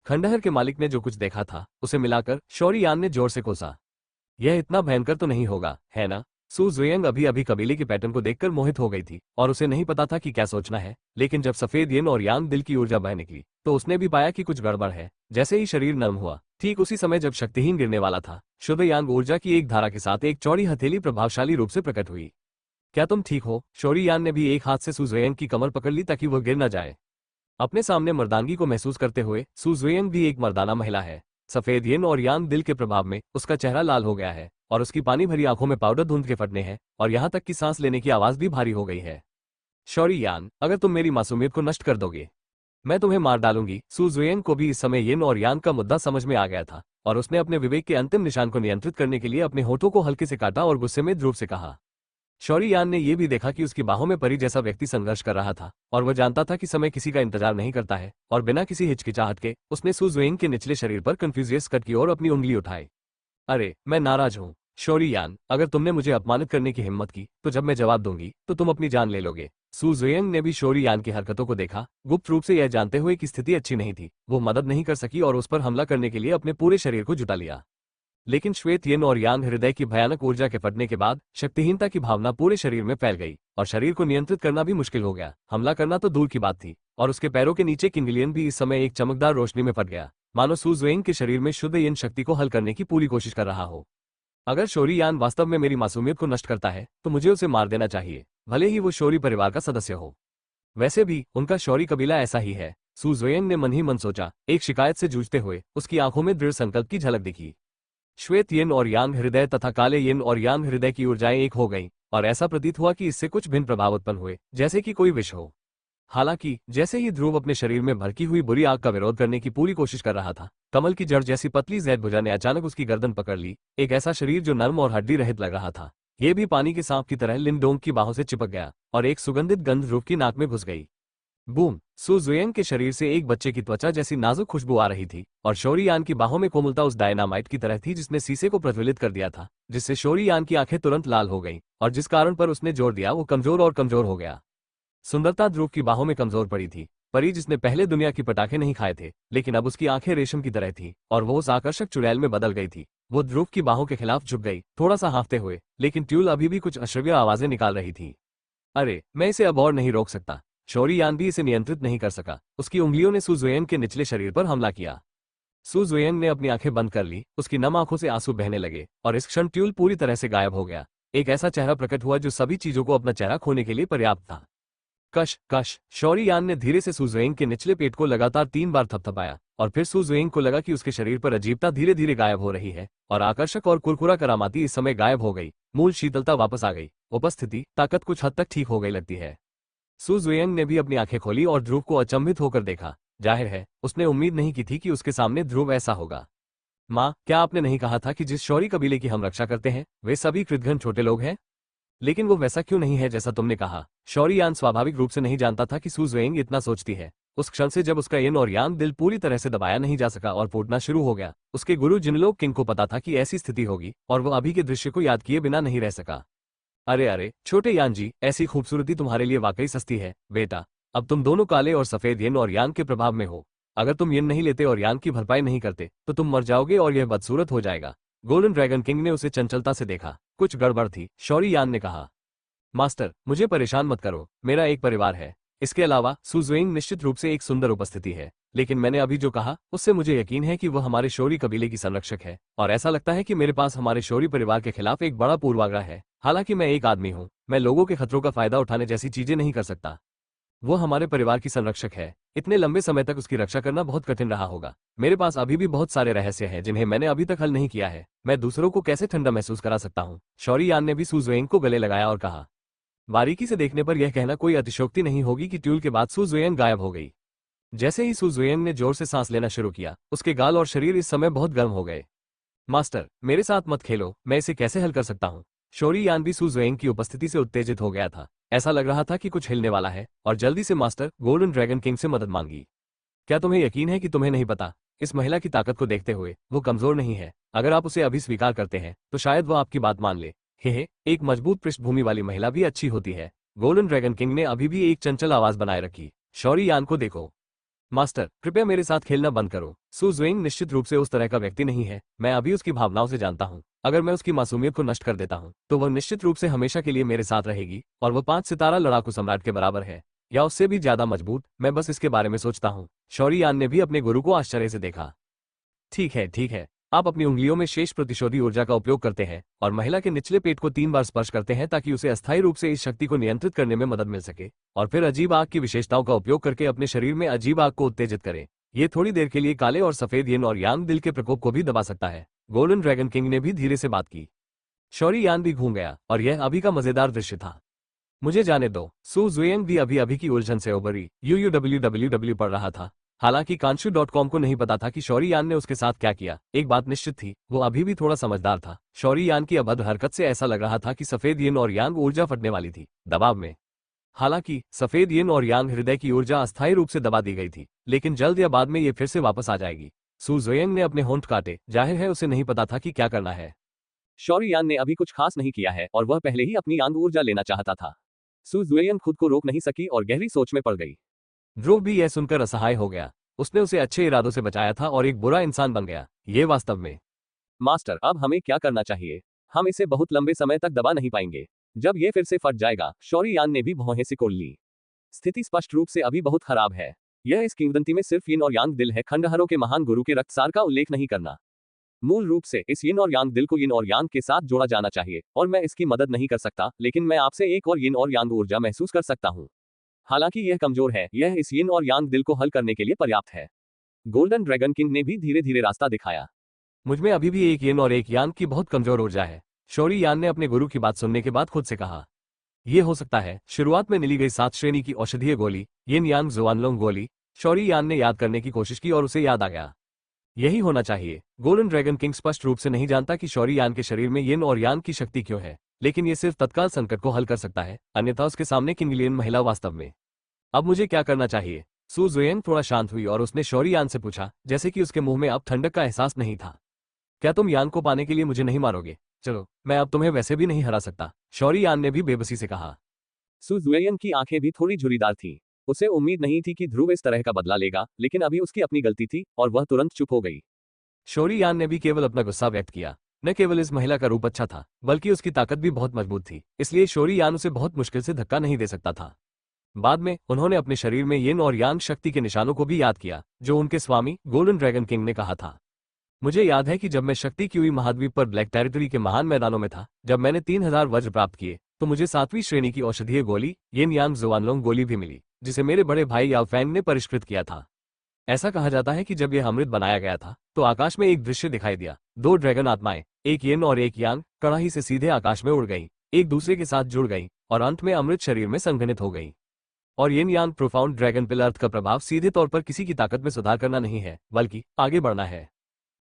खंडहर के मालिक ने जो कुछ देखा था, उसे मिलाकर शौरी यान ने जोर से कोसा। यह इतना भयंकर तो नहीं होगा, है ना? सू जुएंग अभी अभी कबीले के पैटर्न को देखकर मोहित हो गई थी और उसे नहीं पता था कि क्या सोचना है, लेकिन जब सफेद यिन और यांग दिल की ऊर्जा बह निकली, तो उसने भी पाया कि कुछ गड़बड़ है। जैसे ही शरीर नरम हुआ, ठीक उसी समय जब शक्तिहीन गिरने वाला था, शुद्ध यांग ऊर्जा की एक धारा के साथ एक चौड़ी हथेली प्रभावशाली रूप से प्रकट हुई। क्या तुम ठीक हो? शौरी यान ने भी एक हाथ से सू जुएंग की कमर पकड़ ली ताकि वह गिर न जाए। अपने सामने मर्दानगी को महसूस करते हुए सू जुएंग भी एक मर्दाना महिला है। सफेद यिन और यांग दिल के प्रभाव में उसका चेहरा लाल हो गया है और उसकी पानी भरी आंखों में पाउडर धुंध के फटने हैं और यहां तक कि सांस लेने की आवाज भी भारी हो गई है। शौरी यान, अगर तुम मेरी मासूमियत को नष्ट कर दोगे, मैं तुम्हें मार डालूंगी। सू जुएंग को भी इस समय यिन और यांग का मुद्दा समझ में आ गया था और उसने अपने विवेक के अंतिम निशान को नियंत्रित करने के लिए अपने होठों को हल्के से काटा और गुस्से में ध्रुव से कहा। शौरी यान ने यह भी देखा कि उसकी बाहों में परी जैसा व्यक्ति संघर्ष कर रहा था और वह जानता था कि समय किसी का इंतजार नहीं करता है, और बिना किसी हिचकिचाहट के उसने सू जुएंग के निचले शरीर पर कन्फ्यूजियस कट की ओर अपनी उंगली उठाई। अरे, मैं नाराज हूं शौरी यान, अगर तुमने मुझे अपमानित करने की हिम्मत की, तो जब मैं जवाब दूंगी तो तुम अपनी जान ले लोगे। सू जुएंग ने भी शौरी यान की हरकतों को देखा, गुप्त रूप से यह जानते हुए कि स्थिति अच्छी नहीं थी। वो मदद नहीं कर सकी और उस पर हमला करने के लिए अपने पूरे शरीर को जुटा लिया। लेकिन श्वेत यिन और यांग हृदय की भयानक ऊर्जा के फटने के बाद शक्तिहीनता की भावना पूरे शरीर में फैल गई और शरीर को नियंत्रित करना भी मुश्किल हो गया। हमला करना तो दूर की बात थी, और उसके पैरों के नीचे किंगलियन भी इस समय एक चमकदार रोशनी में फट गया, मानो सू जुएंग के शरीर में शुद्ध यिन शक्ति को हल करने की पूरी कोशिश कर रहा हो। अगर शौरी यान वास्तव में मेरी मासूमियत को नष्ट करता है, तो मुझे उसे मार देना चाहिए, भले ही वो शौरी परिवार का सदस्य हो। वैसे भी उनका शौरी कबीला ऐसा ही है। सू जुएंग ने मन ही मन सोचा। एक शिकायत से जूझते हुए उसकी आंखों में दृढ़ संकल्प की झलक दिखी। श्वेत यिन और यांग हृदय तथा काले यिन और यांग हृदय की ऊर्जाएं एक हो गईं और ऐसा प्रतीत हुआ कि इससे कुछ भिन्न प्रभाव उत्पन्न हुए, जैसे कि कोई विष हो। हालांकि जैसे ही ध्रुव अपने शरीर में भड़की हुई बुरी आग का विरोध करने की पूरी कोशिश कर रहा था, कमल की जड़ जैसी पतली जैद भुजा ने अचानक उसकी गर्दन पकड़ ली। एक ऐसा शरीर जो नर्म और हड्डी रहित लग रहा था, यह भी पानी के सांप की तरह लिनडोंग की बाहों से चिपक गया और एक सुगंधित गंध ध्रुव की नाक में घुस गई। बूम! सू जुएंग के शरीर से एक बच्चे की त्वचा जैसी नाजुक खुशबू आ रही थी और शौरी यान की बाहों में कोमलता उस डायनामाइट की तरह थी जिसने शीशे को प्रज्वलित कर दिया था, जिससे शौरी यान की आंखें तुरंत लाल हो गईं और जिस कारण पर उसने जोर दिया वो कमजोर और कमजोर हो गया। सुंदरता ध्रुव की बाहों में कमजोर पड़ी थी। परी जिसने पहले दुनिया की पटाखे नहीं खाए थे, लेकिन अब उसकी आंखें रेशम की तरह थी और वो उस आकर्षक चुड़ैल में बदल गई थी। वो ध्रुव की बाहों के खिलाफ झुक गई, थोड़ा सा हाँफते हुए, लेकिन ट्यूल अभी भी कुछ अश्रव्य आवाजें निकाल रही थी। अरे, मैं इसे अब और नहीं रोक सकता। शौरी यान भी इसे नियंत्रित नहीं कर सका। उसकी उंगलियों ने सू जुएंग के निचले शरीर पर हमला किया। सू जुएंग ने अपनी आंखें बंद कर ली, उसकी नम आंखों से आंसू बहने लगे और इस क्षण ट्यूल पूरी तरह से गायब हो गया। एक ऐसा चेहरा प्रकट हुआ जो सभी चीजों को अपना चेहरा खोने के लिए पर्याप्त था। कश कश! शौरी यान ने धीरे से सू जुएंग के निचले पेट को लगातार 3 बार थपथपाया और फिर सू जुएंग को लगा कि उसके शरीर पर अजीबता धीरे धीरे गायब हो रही है और आकर्षक और कुरकुरा करामाती इस समय गायब हो गई। मूल शीतलता वापस आ गई, उपस्थिति ताकत कुछ हद तक ठीक हो गई लगती है। सू जुएंग ने भी अपनी आंखें खोली और ध्रुव को अचंभित होकर देखा। जाहिर है उसने उम्मीद नहीं की थी कि उसके सामने ध्रुव ऐसा होगा। माँ, क्या आपने नहीं कहा था कि जिस शौरी कबीले की हम रक्षा करते हैं वे सभी कृतघ्न छोटे लोग हैं? लेकिन वो वैसा क्यों नहीं है जैसा तुमने कहा? शौरी यान स्वाभाविक रूप से नहीं जानता था कि सू जुएंग इतना सोचती है। उस क्षण से जब उसका यिन और यांग दिल पूरी तरह से दबाया नहीं जा सका और फूटना शुरू हो गया, उसके गुरु जिनलोक किंग को पता था कि ऐसी स्थिति होगी और वो अभी के दृश्य को याद किए बिना नहीं रह सका। अरे अरे छोटे यान जी, ऐसी खूबसूरती तुम्हारे लिए वाकई सस्ती है बेटा। अब तुम दोनों काले और सफेद यिन और यांग के प्रभाव में हो। अगर तुम यिन नहीं लेते और यांग की भरपाई नहीं करते तो तुम मर जाओगे और यह बदसूरत हो जाएगा। गोल्डन ड्रैगन किंग ने उसे चंचलता से देखा। कुछ गड़बड़ थी, शौरी यान ने कहा। मास्टर, मुझे परेशान मत करो, मेरा एक परिवार है। इसके अलावा सुजुएंग निश्चित रूप से एक सुंदर उपस्थिति है, लेकिन मैंने अभी जो कहा उससे मुझे यकीन है कि वह हमारे शौरी कबीले की संरक्षक है और ऐसा लगता है कि मेरे पास हमारे शौरी परिवार के खिलाफ एक बड़ा पूर्वाग्रह है। हालांकि मैं एक आदमी हूँ, मैं लोगों के खतरों का फायदा उठाने जैसी चीजें नहीं कर सकता। वो हमारे परिवार की संरक्षक है, इतने लंबे समय तक उसकी रक्षा करना बहुत कठिन रहा होगा। मेरे पास अभी भी बहुत सारे रहस्य हैं जिन्हें मैंने अभी तक हल नहीं किया है। मैं दूसरों को कैसे ठंडा महसूस करा सकता हूँ? शौरी यान ने भी सुजुएंग को गले लगाया और कहा। बारीकी से देखने पर यह कहना कोई अतिशयोक्ति नहीं होगी कि ट्यूल के बाद सू जुएंग गायब हो गई। जैसे ही सू जुएंग ने जोर से सांस लेना शुरू किया, उसके गाल और शरीर इस समय बहुत गर्म हो गए। मास्टर, मेरे साथ मत खेलो, मैं इसे कैसे हल कर सकता हूँ? शौरी यान भी सू जुएंग की उपस्थिति से उत्तेजित हो गया था। ऐसा लग रहा था कि कुछ हिलने वाला है और जल्दी से मास्टर गोल्डन ड्रैगन किंग से मदद मांगी। क्या तुम्हें यकीन है कि तुम्हें नहीं पता? इस महिला की ताकत को देखते हुए वो कमजोर नहीं है। अगर आप उसे अभी स्वीकार करते हैं तो शायद वो आपकी बात मान ले। हे, एक मजबूत पृष्ठभूमि वाली महिला भी अच्छी होती है। गोल्डन ड्रैगन किंग ने अभी भी एक चंचल आवाज बनाए रखी। शौरी यान को देखो। मास्टर, कृपया मेरे साथ खेलना बंद करो। सू जुएंग निश्चित रूप से उस तरह का व्यक्ति नहीं है। मैं अभी उसकी भावनाओं से जानता हूँ। अगर मैं उसकी मासूमियत को नष्ट कर देता हूँ तो वह निश्चित रूप से हमेशा के लिए मेरे साथ रहेगी और वह 5 सितारा लड़ाकू सम्राट के बराबर है, या उससे भी ज्यादा मजबूत। मैं बस इसके बारे में सोचता हूँ। शौरी यान ने भी अपने गुरु को आश्चर्य से देखा। ठीक है ठीक है, आप अपनी उंगलियों में शेष प्रतिशोधी ऊर्जा का उपयोग करते हैं और महिला के निचले पेट को 3 बार स्पर्श करते हैं ताकि उसे अस्थायी रूप से इस शक्ति को नियंत्रित करने में मदद मिल सके, और फिर अजीब आग की विशेषताओं का उपयोग करके अपने शरीर में अजीब आग को उत्तेजित करें। ये थोड़ी देर के लिए काले और सफेद यिन और यांग दिल के प्रकोप को भी दबा सकता है। गोल्डन ड्रैगन किंग ने भी धीरे से बात की। शौरी यान भी घूम गया और यह अभी का मजेदार दृश्य था। मुझे जाने दो। सू जुएंग भी अभी अभी की उलझन से उबरी यूयूडब्ल्यूडब्ल्यूडब्ल्यू पढ़ रहा था। हालांकि कांशु.com को नहीं पता था कि शौरी यान ने उसके साथ क्या किया। एक बात निश्चित थी, वो अभी भी थोड़ा समझदार था। शौरी यान की अभद्र हरकत से ऐसा लग रहा था कि सफेद यिन और यांग ऊर्जा फटने वाली थी, दबाव में। हालांकि सफेद यिन और यांग हृदय की ऊर्जा अस्थायी रूप से दबा दी गई थी, लेकिन जल्द या बाद में ये फिर से वापस आ जाएगी। सू जुएंग ने अपने होंठ काटे, जाहिर है उसे नहीं पता था कि क्या करना है। शौरी यान ने अभी कुछ खास नहीं किया है और वह पहले ही अपनी यांग ऊर्जा लेना चाहता था। सू जुएंग खुद को रोक नहीं सकी और गहरी सोच में पड़ गई। ध्रुव भी यह सुनकर असहाय हो गया। उसने उसे अच्छे इरादों से बचाया था और एक बुरा इंसान बन गया। ये वास्तव में। मास्टर, अब हमें क्या करना चाहिए? हम इसे बहुत लंबे समय तक दबा नहीं पाएंगे। जब ये फिर से फट जाएगा। शौरी यान ने भी भौहें सिकोड़ ली। स्थिति स्पष्ट रूप से अभी बहुत खराब है। यह इस किंवदंती में सिर्फ यिन और यांग दिल है, खंडहरों के महान गुरु के रक्तसार का उल्लेख नहीं करना। मूल रूप से इस यिन और यांग दिल को यिन और यांग के साथ जोड़ा जाना चाहिए और मैं इसकी मदद नहीं कर सकता, लेकिन मैं आपसे एक और यिन और यांग ऊर्जा महसूस कर सकता हूँ। हालांकि यह कमजोर है, यह इस यिन और यांग दिल को हल करने के लिए पर्याप्त है। गोल्डन ड्रैगन किंग ने भी धीरे धीरे रास्ता दिखाया। मुझमें अभी भी एक यिन और एक यांग की बहुत कमजोर ऊर्जा है। शौरी यान ने अपने गुरु की बात सुनने के बाद खुद से कहा। यह हो सकता है शुरुआत में नीली गई 7 श्रेणी की औषधीय गोली, यिन यांग जुआनलोंग गोली। शौरी यान ने याद करने की कोशिश की और उसे याद आ गया। यही होना चाहिए। गोल्डन ड्रैगन किंग स्पष्ट रूप से नहीं जानता कि शौरी यान के शरीर में यिन और यांग की शक्ति क्यों है, लेकिन यह सिर्फ तत्काल संकट को हल कर सकता है, अन्यथा उसके सामने किंगलियन महिला वास्तव में। अब मुझे क्या करना चाहिए? सू जुएंग थोड़ा शांत हुई और उसने शौरी यान से पूछा, जैसे कि उसके मुंह में अब ठंडक का एहसास नहीं था। क्या तुम यान को पाने के लिए मुझे नहीं मारोगे? चलो, मैं अब तुम्हें वैसे भी नहीं हरा सकता, शौरी यान ने भी बेबसी से कहा। सू जुएंग की आंखें भी थोड़ी झुर्रीदार थीं। उसे उम्मीद नहीं थी कि ध्रुव इस तरह का बदला लेगा, लेकिन अभी उसकी अपनी गलती थी और वह तुरंत चुप हो गई। शौरी यान ने भी केवल अपना गुस्सा व्यक्त किया। न केवल इस महिला का रूप अच्छा था, बल्कि उसकी ताकत भी बहुत मजबूत थी, इसलिए शौरी यान उसे बहुत मुश्किल से धक्का नहीं दे सकता था। बाद में उन्होंने अपने शरीर में यिन और यांग शक्ति के निशानों को भी याद किया, जो उनके स्वामी गोल्डन ड्रैगन किंग ने कहा था। मुझे याद है कि जब मैं शक्ति क्यूई महाद्वीप पर ब्लैक टेरिटरी के महान मैदानों में था, जब मैंने 3000 वज्र प्राप्त किए, तो मुझे 7वीं श्रेणी की औषधीय गोली, यिन यांग जुआनलोंग गोली भी मिली, जिसे मेरे बड़े भाई याओ फैंग ने परिष्कृत किया था। ऐसा कहा जाता है कि जब यह अमृत बनाया गया था, तो आकाश में एक दृश्य दिखाई दिया। 2 ड्रैगन आत्माएं, एक यिन और एक यांग, कड़ाही से सीधे आकाश में उड़ गई, एक दूसरे के साथ जुड़ गई और अंत में अमृत शरीर में संघनित हो गई। और यिन यांग प्रोफाउंड ड्रैगन पिल अर्थ का प्रभाव सीधे तौर पर किसी की ताकत में सुधार करना नहीं है, बल्कि आगे बढ़ना है।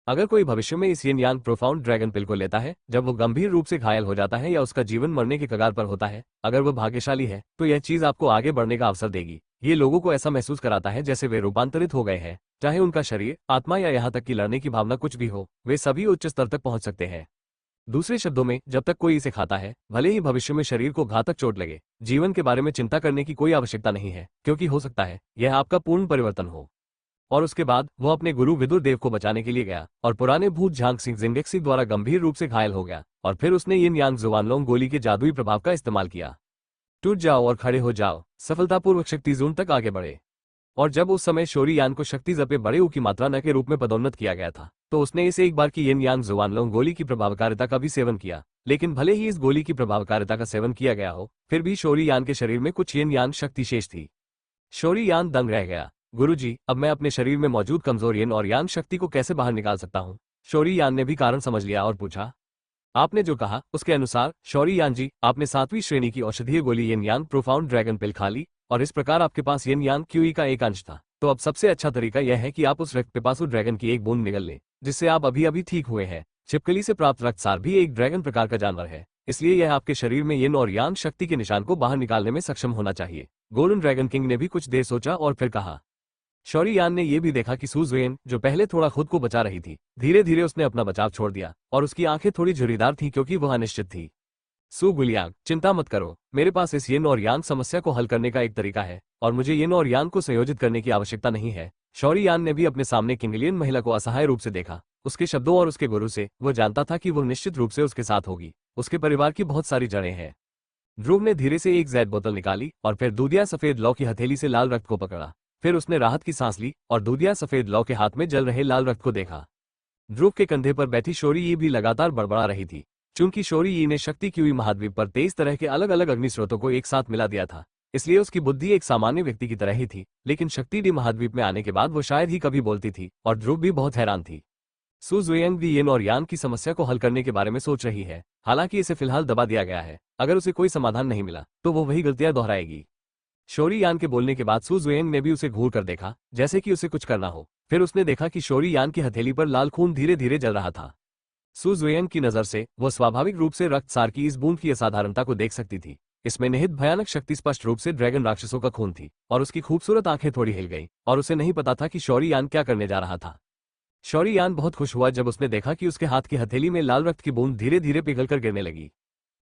अगर कोई भविष्य में इस यिन यांग प्रोफाउंड ड्रैगन पिल को लेता है, जब वो गंभीर रूप से घायल हो जाता है या उसका जीवन मरने के कगार पर होता है, अगर वो भाग्यशाली है तो यह चीज आपको आगे बढ़ने का अवसर देगी। ये लोगों को ऐसा महसूस कराता है जैसे वे रूपांतरित हो गए हैं, चाहे उनका शरीर, आत्मा या यहाँ तक कि लड़ने की भावना कुछ भी हो, वे सभी उच्च स्तर तक पहुंच सकते हैं। दूसरे शब्दों में, जब तक कोई इसे खाता है, भले ही भविष्य में शरीर को घातक चोट लगे, जीवन के बारे में चिंता करने की कोई आवश्यकता नहीं है, क्योंकि हो सकता है यह आपका पूर्ण परिवर्तन हो। और उसके बाद वो अपने गुरु विदुर देव को बचाने के लिए गया और पुराने भूत झांग सिंह जिंगेक्सी द्वारा गंभीर रूप से घायल हो गया, और फिर उसने यिन यांग जुआनलोंग गोली के जादुई प्रभाव का इस्तेमाल किया। टूट जाओ और खड़े हो जाओ, सफलतापूर्वक शक्ति जोन तक आगे बढ़े। और जब उस समय शोरी यान को शक्ति जपे बड़े ऊ की मात्रा न के रूप में पदोन्नत किया गया था, तो उसने इसे एक बार की यिन यांग जुआनलोंग गोली की प्रभावकारिता का भी सेवन किया। लेकिन भले ही इस गोली की प्रभावकारिता का सेवन किया गया हो, फिर भी शोरी यान के शरीर में कुछ यिन यांग शक्ति शेष थी। शोरी यान दंग रह गया। गुरुजी, अब मैं अपने शरीर में मौजूद कमजोर यिन और यांग शक्ति को कैसे बाहर निकाल सकता हूँ? शोरी यान ने भी कारण समझ लिया और पूछा। आपने जो कहा उसके अनुसार शौरी यान जी, आपने 7वीं श्रेणी की औषधीय गोली यिन यांग प्रोफाउंड ड्रैगन पिल खा ली, और इस प्रकार आपके पास यिन यांग क्यूई का एक अंश था। तो अब सबसे अच्छा तरीका यह है कि आप उस रक्त पिपासु ड्रैगन की एक बूंद निगल लें, जिससे आप अभी अभी ठीक हुए हैं। छिपकली से प्राप्त रक्तसार भी एक ड्रैगन प्रकार का जानवर है, इसलिए यह आपके शरीर में यिन और यांग शक्ति के निशान को बाहर निकालने में सक्षम होना चाहिए। गोल्डन ड्रैगन किंग ने भी कुछ देर सोचा और फिर कहा। शौरी यान ने यह भी देखा कि सू जुएन, जो पहले थोड़ा खुद को बचा रही थी, धीरे धीरे उसने अपना बचाव छोड़ दिया और उसकी आंखें थोड़ी झुर्रीदार थीं क्योंकि वह अनिश्चित थी। सू गुलियांग, चिंता मत करो, मेरे पास इस यिन और यांग समस्या को हल करने का एक तरीका है, और मुझे यिन और यांग को संयोजित करने की आवश्यकता नहीं है। शौरी यान ने भी अपने सामने किंगलियन महिला को असहाय रूप से देखा। उसके शब्दों और उसके गुरु से वो जानता था कि वो निश्चित रूप से उसके साथ होगी। उसके परिवार की बहुत सारी जड़ें हैं। ध्रुव ने धीरे से एक जैद बोतल निकाली और फिर दूधिया सफेद लौ की हथेली से लाल रक्त को पकड़ा। फिर उसने राहत की सांस ली और दूधिया सफेद लौ के हाथ में जल रहे लाल रक्त को देखा। ध्रुव के कंधे पर बैठी शोरी यी भी लगातार बड़बड़ा रही थी। चूंकि शोरी यी ने शक्ति क्यूई महाद्वीप पर 23 तरह के अलग अलग अग्नि स्रोतों को एक साथ मिला दिया था, इसलिए उसकी बुद्धि एक सामान्य व्यक्ति की तरह ही थी। लेकिन शक्ति डी महाद्वीप में आने के बाद वो शायद ही कभी बोलती थी, और ध्रुव भी बहुत हैरान थी। सू जुएंग भी यिन और यांग की समस्या को हल करने के बारे में सोच रही है, हालांकि इसे फिलहाल दबा दिया गया है। अगर उसे कोई समाधान नहीं मिला तो वो वही गलतियां दोहराएगी। शोरी यान के बोलने के बाद सू जुएंग ने भी उसे घूर कर देखा, जैसे कि उसे कुछ करना हो। फिर उसने देखा कि शोरी यान की हथेली पर लाल खून धीरे धीरे जल रहा था। सू जुएंग की नजर से वह स्वाभाविक रूप से रक्तसार की इस बूंद की असाधारणता को देख सकती थी। इसमें निहित भयानक शक्ति स्पष्ट रूप से ड्रैगन राक्षसों का खून थी, और उसकी खूबसूरत आंखें थोड़ी हिल गई, और उसे नहीं पता था कि शौरी यान क्या करने जा रहा था। शौरी यान बहुत खुश हुआ जब उसने देखा कि उसके हाथ की हथेली में लाल रक्त की बूंद धीरे धीरे पिघलकर गिरने लगी।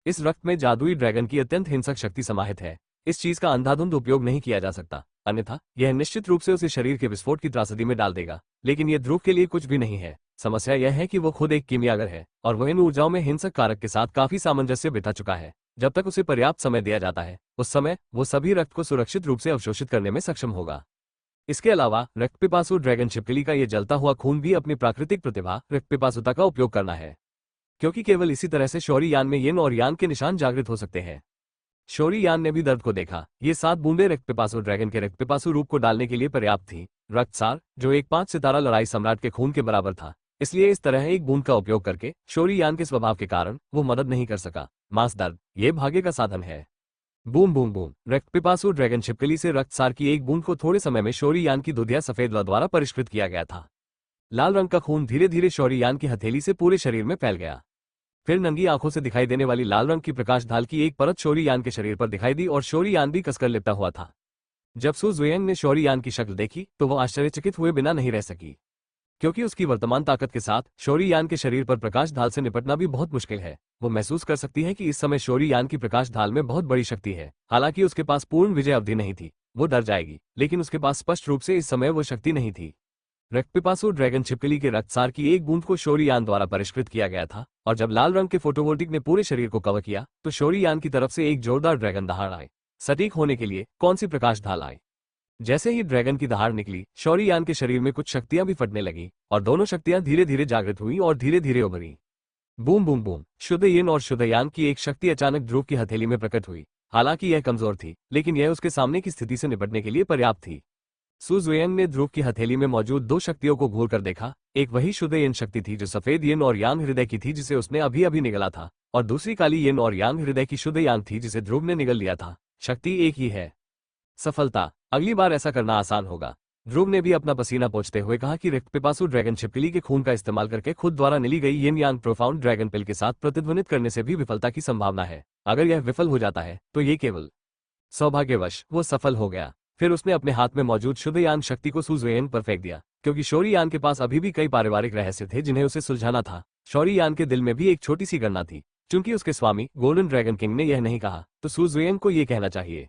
इस रक्त में जादुई ड्रैगन की अत्यंत हिंसक शक्ति समाहित है। इस चीज का अंधाधुंध उपयोग नहीं किया जा सकता, अन्यथा यह निश्चित रूप से उसे शरीर के विस्फोट की त्रासदी में डाल देगा। लेकिन यह ध्रुव के लिए कुछ भी नहीं है। समस्या यह है कि वो खुद एक कीमियागर है, और वह इन ऊर्जाओं में हिंसक कारक के साथ काफी सामंजस्य बिठा चुका है। जब तक उसे पर्याप्त समय दिया जाता है, उस समय वो सभी रक्त को सुरक्षित रूप से अवशोषित करने में सक्षम होगा। इसके अलावा रक्त पिपासु ड्रैगन छिपकली का यह जलता हुआ खून भी अपनी प्राकृतिक प्रतिभा रक्त पिपासुता का उपयोग करना है, क्योंकि केवल इसी तरह से शौरी यान में यिन और यांग के निशान जागृत हो सकते हैं। शौरी यान ने भी दर्द को देखा। ये 7 बूंदे रक्त पिपासु ड्रैगन के रक्त पिपासु रूप को डालने के लिए पर्याप्त थी। रक्तसार, जो एक 5 सितारा लड़ाई सम्राट के खून के बराबर था, इसलिए इस तरह एक बूंद का उपयोग करके शौरी यान के स्वभाव के कारण वो मदद नहीं कर सका। मांस दर्द, ये भाग्य का साधन है। बूम बूम बूम, रक्त पिपासु ड्रैगन छिपकली से रक्तसार की एक बूंद को थोड़े समय में शौरी यान की दुधिया सफेद लौ द्वारा परिष्कृत किया गया था। लाल रंग का खून धीरे धीरे शौरी यान की हथेली से पूरे शरीर में फैल गया। फिर नंगी आंखों से दिखाई देने वाली लाल रंग की प्रकाश ढाल की एक परत शौरी यान के शरीर पर दिखाई दी, और शौरी यान भी कसकर लिपटा हुआ था। जब सू जुएंग ने शौरी यान की शक्ल देखी तो वह आश्चर्यचकित हुए बिना नहीं रह सकी, क्योंकि उसकी वर्तमान ताकत के साथ शौरी यान के शरीर पर प्रकाश ढाल से निपटना भी बहुत मुश्किल है। वो महसूस कर सकती है कि इस समय शौरी यान की प्रकाश ढाल में बहुत बड़ी शक्ति है। हालांकि उसके पास पूर्ण विजय अवधि नहीं थी, वो डर जाएगी, लेकिन उसके पास स्पष्ट रूप से इस समय वो शक्ति नहीं थी। रक्त पिपासु ड्रैगन छिपकली के रक्तसार की एक बूंद को शौरी यान द्वारा परिष्कृत किया गया था, और जब लाल रंग के फोटोवोल्टिक ने पूरे शरीर को कवर किया तो शौरी यान की तरफ से एक जोरदार ड्रैगन दहाड़ आए। सटीक होने के लिए कौन सी प्रकाश ढाल आए? जैसे ही ड्रैगन की दहाड़ निकली, शौरी यान के शरीर में कुछ शक्तियां भी फटने लगी, और दोनों शक्तियां धीरे धीरे जागृत हुई और धीरे धीरे उभरी। बूम बूम बूम, शुद्ध यिन और शुद्ध यांग की एक शक्ति अचानक ध्रुव की हथेली में प्रकट हुई। हालांकि यह कमजोर थी, लेकिन यह उसके सामने की स्थिति से निपटने के लिए पर्याप्त थी। सू जुएंग ने ध्रुव की हथेली में मौजूद 2 शक्तियों को घूर कर देखा। एक वही शुद्ध यिन शक्ति थी जो सफेद यिन और यांग हृदय की थी, जिसे उसने अभी अभी निगला था, और दूसरी काली यिन और यांग हृदय की शुद्ध यांग थी, जिसे ध्रुव ने निगल लिया था। शक्ति एक ही है। सफलता, अगली बार ऐसा करना आसान होगा। ध्रुव ने भी अपना पसीना पोंछते हुए कहा कि रक्त पिपासु ड्रैगन छिपकली के खून का इस्तेमाल करके खुद द्वारा निली गई यिन यांग प्रोफाउंड ड्रैगन पिल के साथ प्रतिध्वनित करने से भी विफलता की संभावना है। अगर यह विफल हो जाता है तो ये केवल सौभाग्यवश वो सफल हो गया। फिर उसने अपने हाथ में मौजूद शुद्ध यान शक्ति को सुजुएन पर फेंक दिया, क्योंकि शौरी यान के पास अभी भी कई पारिवारिक रहस्य थे जिन्हें उसे सुलझाना था। शौरी यान के दिल में भी एक छोटी सी गणना थी। चूंकि उसके स्वामी गोल्डन ड्रैगन किंग ने यह नहीं कहा, तो सुजुएन को यह कहना चाहिए।